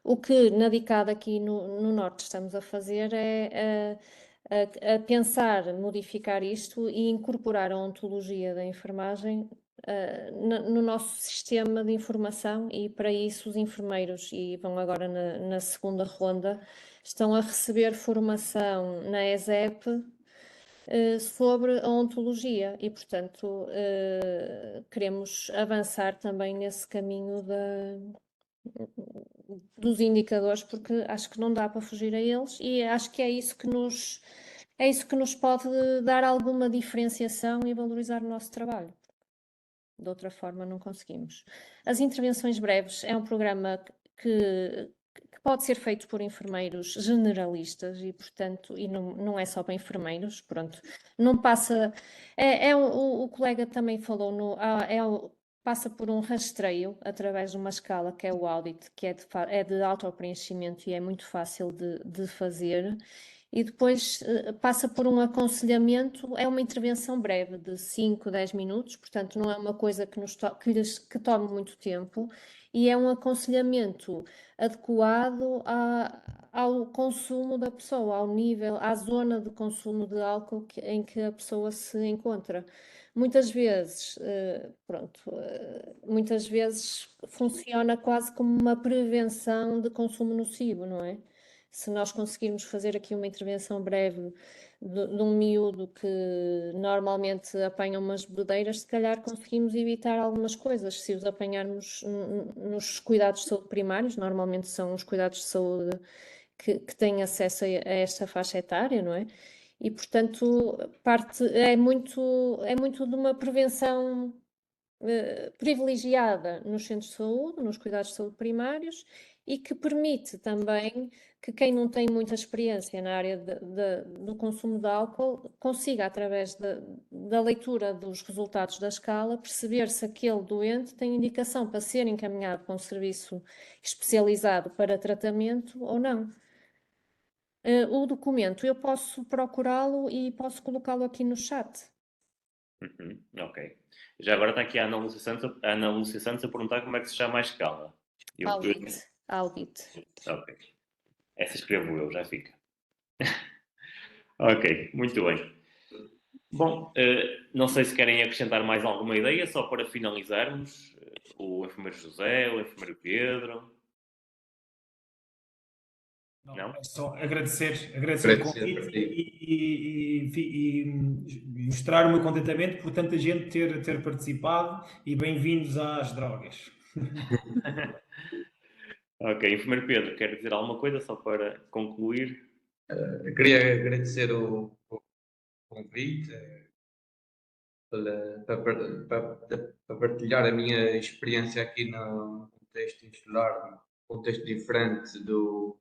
O que, na DICAD aqui no Norte, estamos a fazer é a pensar, modificar isto e incorporar a ontologia da enfermagem no nosso sistema de informação e para isso os enfermeiros, e vão agora na segunda ronda, estão a receber formação na ESEP sobre a ontologia e, portanto, queremos avançar também nesse caminho dos indicadores, porque acho que não dá para fugir a eles e acho que é isso que nos pode dar alguma diferenciação e valorizar o nosso trabalho. De outra forma, não conseguimos. As intervenções breves é um programa que pode ser feito por enfermeiros generalistas e, portanto, e não é só para enfermeiros, pronto, não passa, o colega também falou, passa por um rastreio através de uma escala que é o audit, que é de autopreenchimento e é muito fácil de fazer. E depois passa por um aconselhamento, é uma intervenção breve de 5, 10 minutos, portanto não é uma coisa que tome muito tempo, e é um aconselhamento adequado ao consumo da pessoa, ao nível, à zona de consumo de álcool em que a pessoa se encontra. Muitas vezes, muitas vezes funciona quase como uma prevenção de consumo nocivo, não é? Se nós conseguirmos fazer aqui uma intervenção breve de um miúdo que normalmente apanha umas bebedeiras, se calhar conseguimos evitar algumas coisas. Se os apanharmos nos cuidados de saúde primários, normalmente são os cuidados de saúde que têm acesso a esta faixa etária, não é? E, portanto, é muito de uma prevenção privilegiada nos centros de saúde, nos cuidados de saúde primários, e que permite também que quem não tem muita experiência na área do consumo de álcool consiga, através da leitura dos resultados da escala, perceber se aquele doente tem indicação para ser encaminhado para um serviço especializado para tratamento ou não. O documento, eu posso procurá-lo e posso colocá-lo aqui no chat. Ok. Já agora está aqui a Ana Lúcia Santos a perguntar como é que se chama a escala. Audit. Ok. Essa escrevo eu, já fica. Ok, muito bem. Bom, não sei se querem acrescentar mais alguma ideia, só para finalizarmos. O enfermeiro José, o enfermeiro Pedro. Não? É só agradecer o Agradecer convite a ti. e mostrar o meu contentamento por tanta gente ter participado, e bem-vindos às drogas. Ok, enfermeiro Pedro, quer dizer alguma coisa só para concluir? Eu queria agradecer o convite para partilhar a minha experiência aqui no contexto insular, um contexto diferente do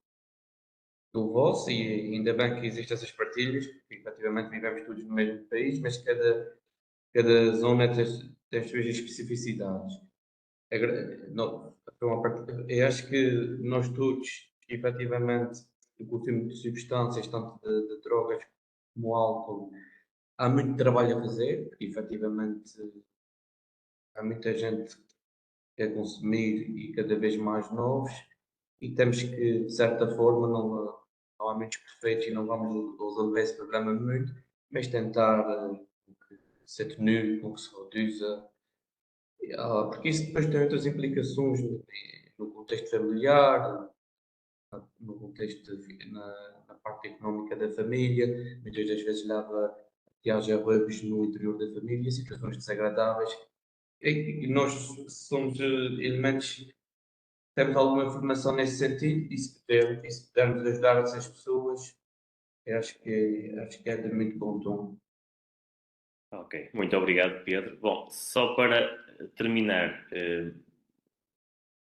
vosso, e ainda bem que existem essas partilhas, porque efetivamente vivemos todos no mesmo país, mas cada zona tem as suas especificidades. Eu acho que nós todos, efetivamente, o consumo de substâncias, tanto de drogas como álcool, há muito trabalho a fazer, porque efetivamente há muita gente que quer consumir e cada vez mais novos, e temos que, de certa forma, não há muitos perfeitos e não vamos resolver esse problema muito, mas tentar se atenuar com que se reduza, porque isso depois tem outras implicações no contexto familiar, no contexto, na parte económica da família, muitas das vezes leva a que haja roubos no interior da família, situações desagradáveis, e nós somos elementos, temos alguma formação nesse sentido, e se pudermos ajudar essas pessoas, eu acho que é de muito bom tom. Ok, muito obrigado, Pedro. Bom, só para terminar,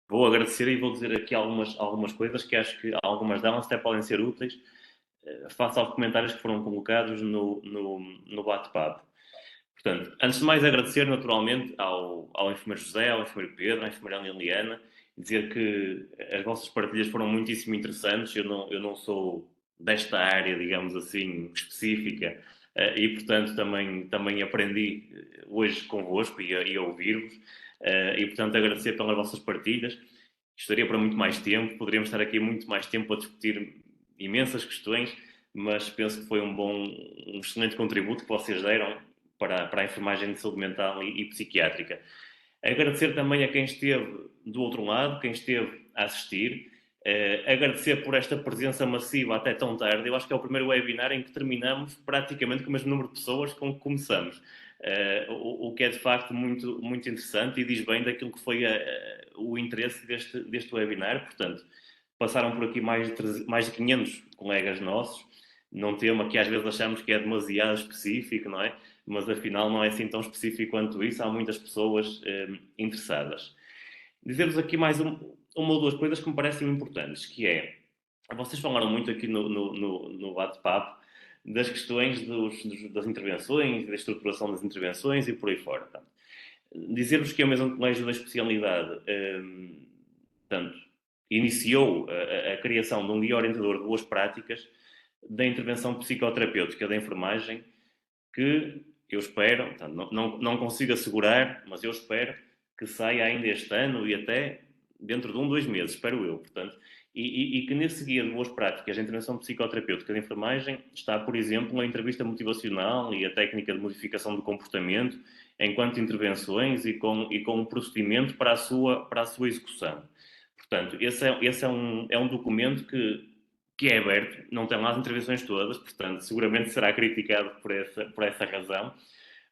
vou agradecer e vou dizer aqui algumas coisas que acho que algumas delas até podem ser úteis face aos comentários que foram colocados no bate-papo. Portanto, antes de mais agradecer naturalmente ao enfermeiro José, ao enfermeiro Pedro, à enfermeira Liliana, dizer que as vossas partilhas foram muitíssimo interessantes. Eu não sou desta área, digamos assim, específica, e portanto também aprendi hoje convosco e a ouvir-vos, e portanto agradecer pelas vossas partilhas. Estaria para muito mais tempo, poderíamos estar aqui muito mais tempo a discutir imensas questões, mas penso que foi um excelente contributo que vocês deram para a enfermagem de saúde mental e psiquiátrica. Agradecer também a quem esteve do outro lado, quem esteve a assistir. Agradecer por esta presença massiva até tão tarde. Eu acho que é o primeiro webinar em que terminamos praticamente com o mesmo número de pessoas com que começamos. O que é de facto muito, muito interessante e diz bem daquilo que foi o interesse deste webinar. Portanto, passaram por aqui mais de 500 colegas nossos, num tema que às vezes achamos que é demasiado específico, não é? Mas afinal não é assim tão específico quanto isso, há muitas pessoas interessadas. Dizer-vos aqui mais uma ou duas coisas que me parecem importantes, que é, vocês falaram muito aqui no bate-papo das questões das intervenções, da estruturação das intervenções e por aí fora. Tá? Dizer-vos que é o mesmo colégio da especialidade, portanto, iniciou a criação de um guia orientador de boas práticas da intervenção psicoterapêutica da enfermagem, que eu espero, portanto, não consigo assegurar, mas eu espero que saia ainda este ano e até dentro de 2 meses, espero eu, portanto, e que nesse guia de boas práticas de intervenção psicoterapêutica de enfermagem está, por exemplo, a entrevista motivacional e a técnica de modificação do comportamento enquanto intervenções e com um procedimento para a sua execução. Portanto, esse é um documento que é aberto, não tem lá as intervenções todas, portanto, seguramente será criticado por essa razão,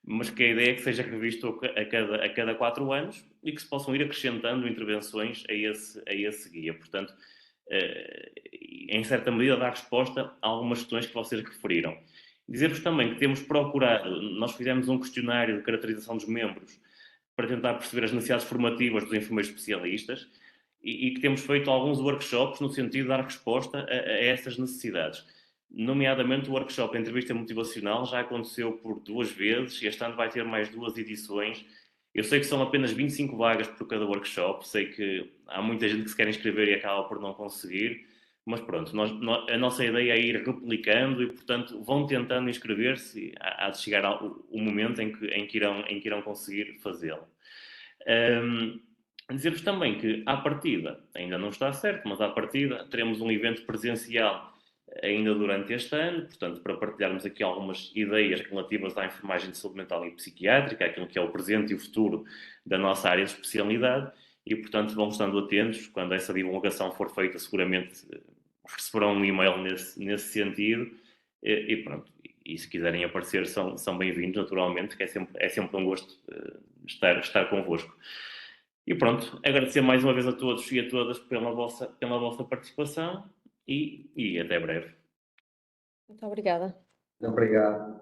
mas que a ideia é que seja revisto a cada 4 anos e que se possam ir acrescentando intervenções a esse guia. Portanto, em certa medida, dá resposta a algumas questões que vocês referiram. Dizer-vos também que temos procurado, nós fizemos um questionário de caracterização dos membros para tentar perceber as necessidades formativas dos enfermeiros especialistas e que temos feito alguns workshops no sentido de dar resposta a essas necessidades. Nomeadamente o workshop Entrevista Motivacional já aconteceu por 2 vezes e este ano vai ter mais 2 edições. Eu sei que são apenas 25 vagas por cada workshop, sei que há muita gente que se quer inscrever e acaba por não conseguir, mas pronto, a nossa ideia é ir replicando e, portanto, vão tentando inscrever-se e há de chegar o momento em que irão conseguir fazê-lo. Dizer-vos também que, à partida, ainda não está certo, mas à partida teremos um evento presencial ainda durante este ano, portanto, para partilharmos aqui algumas ideias relativas à enfermagem de saúde mental e psiquiátrica, aquilo que é o presente e o futuro da nossa área de especialidade, e, portanto, vão estando atentos, quando essa divulgação for feita, seguramente receberão um e-mail nesse sentido, e pronto, e se quiserem aparecer são bem-vindos, naturalmente, que é sempre um gosto estar convosco. E pronto, agradecer mais uma vez a todos e a todas pela vossa participação e até breve. Muito obrigada. Obrigado.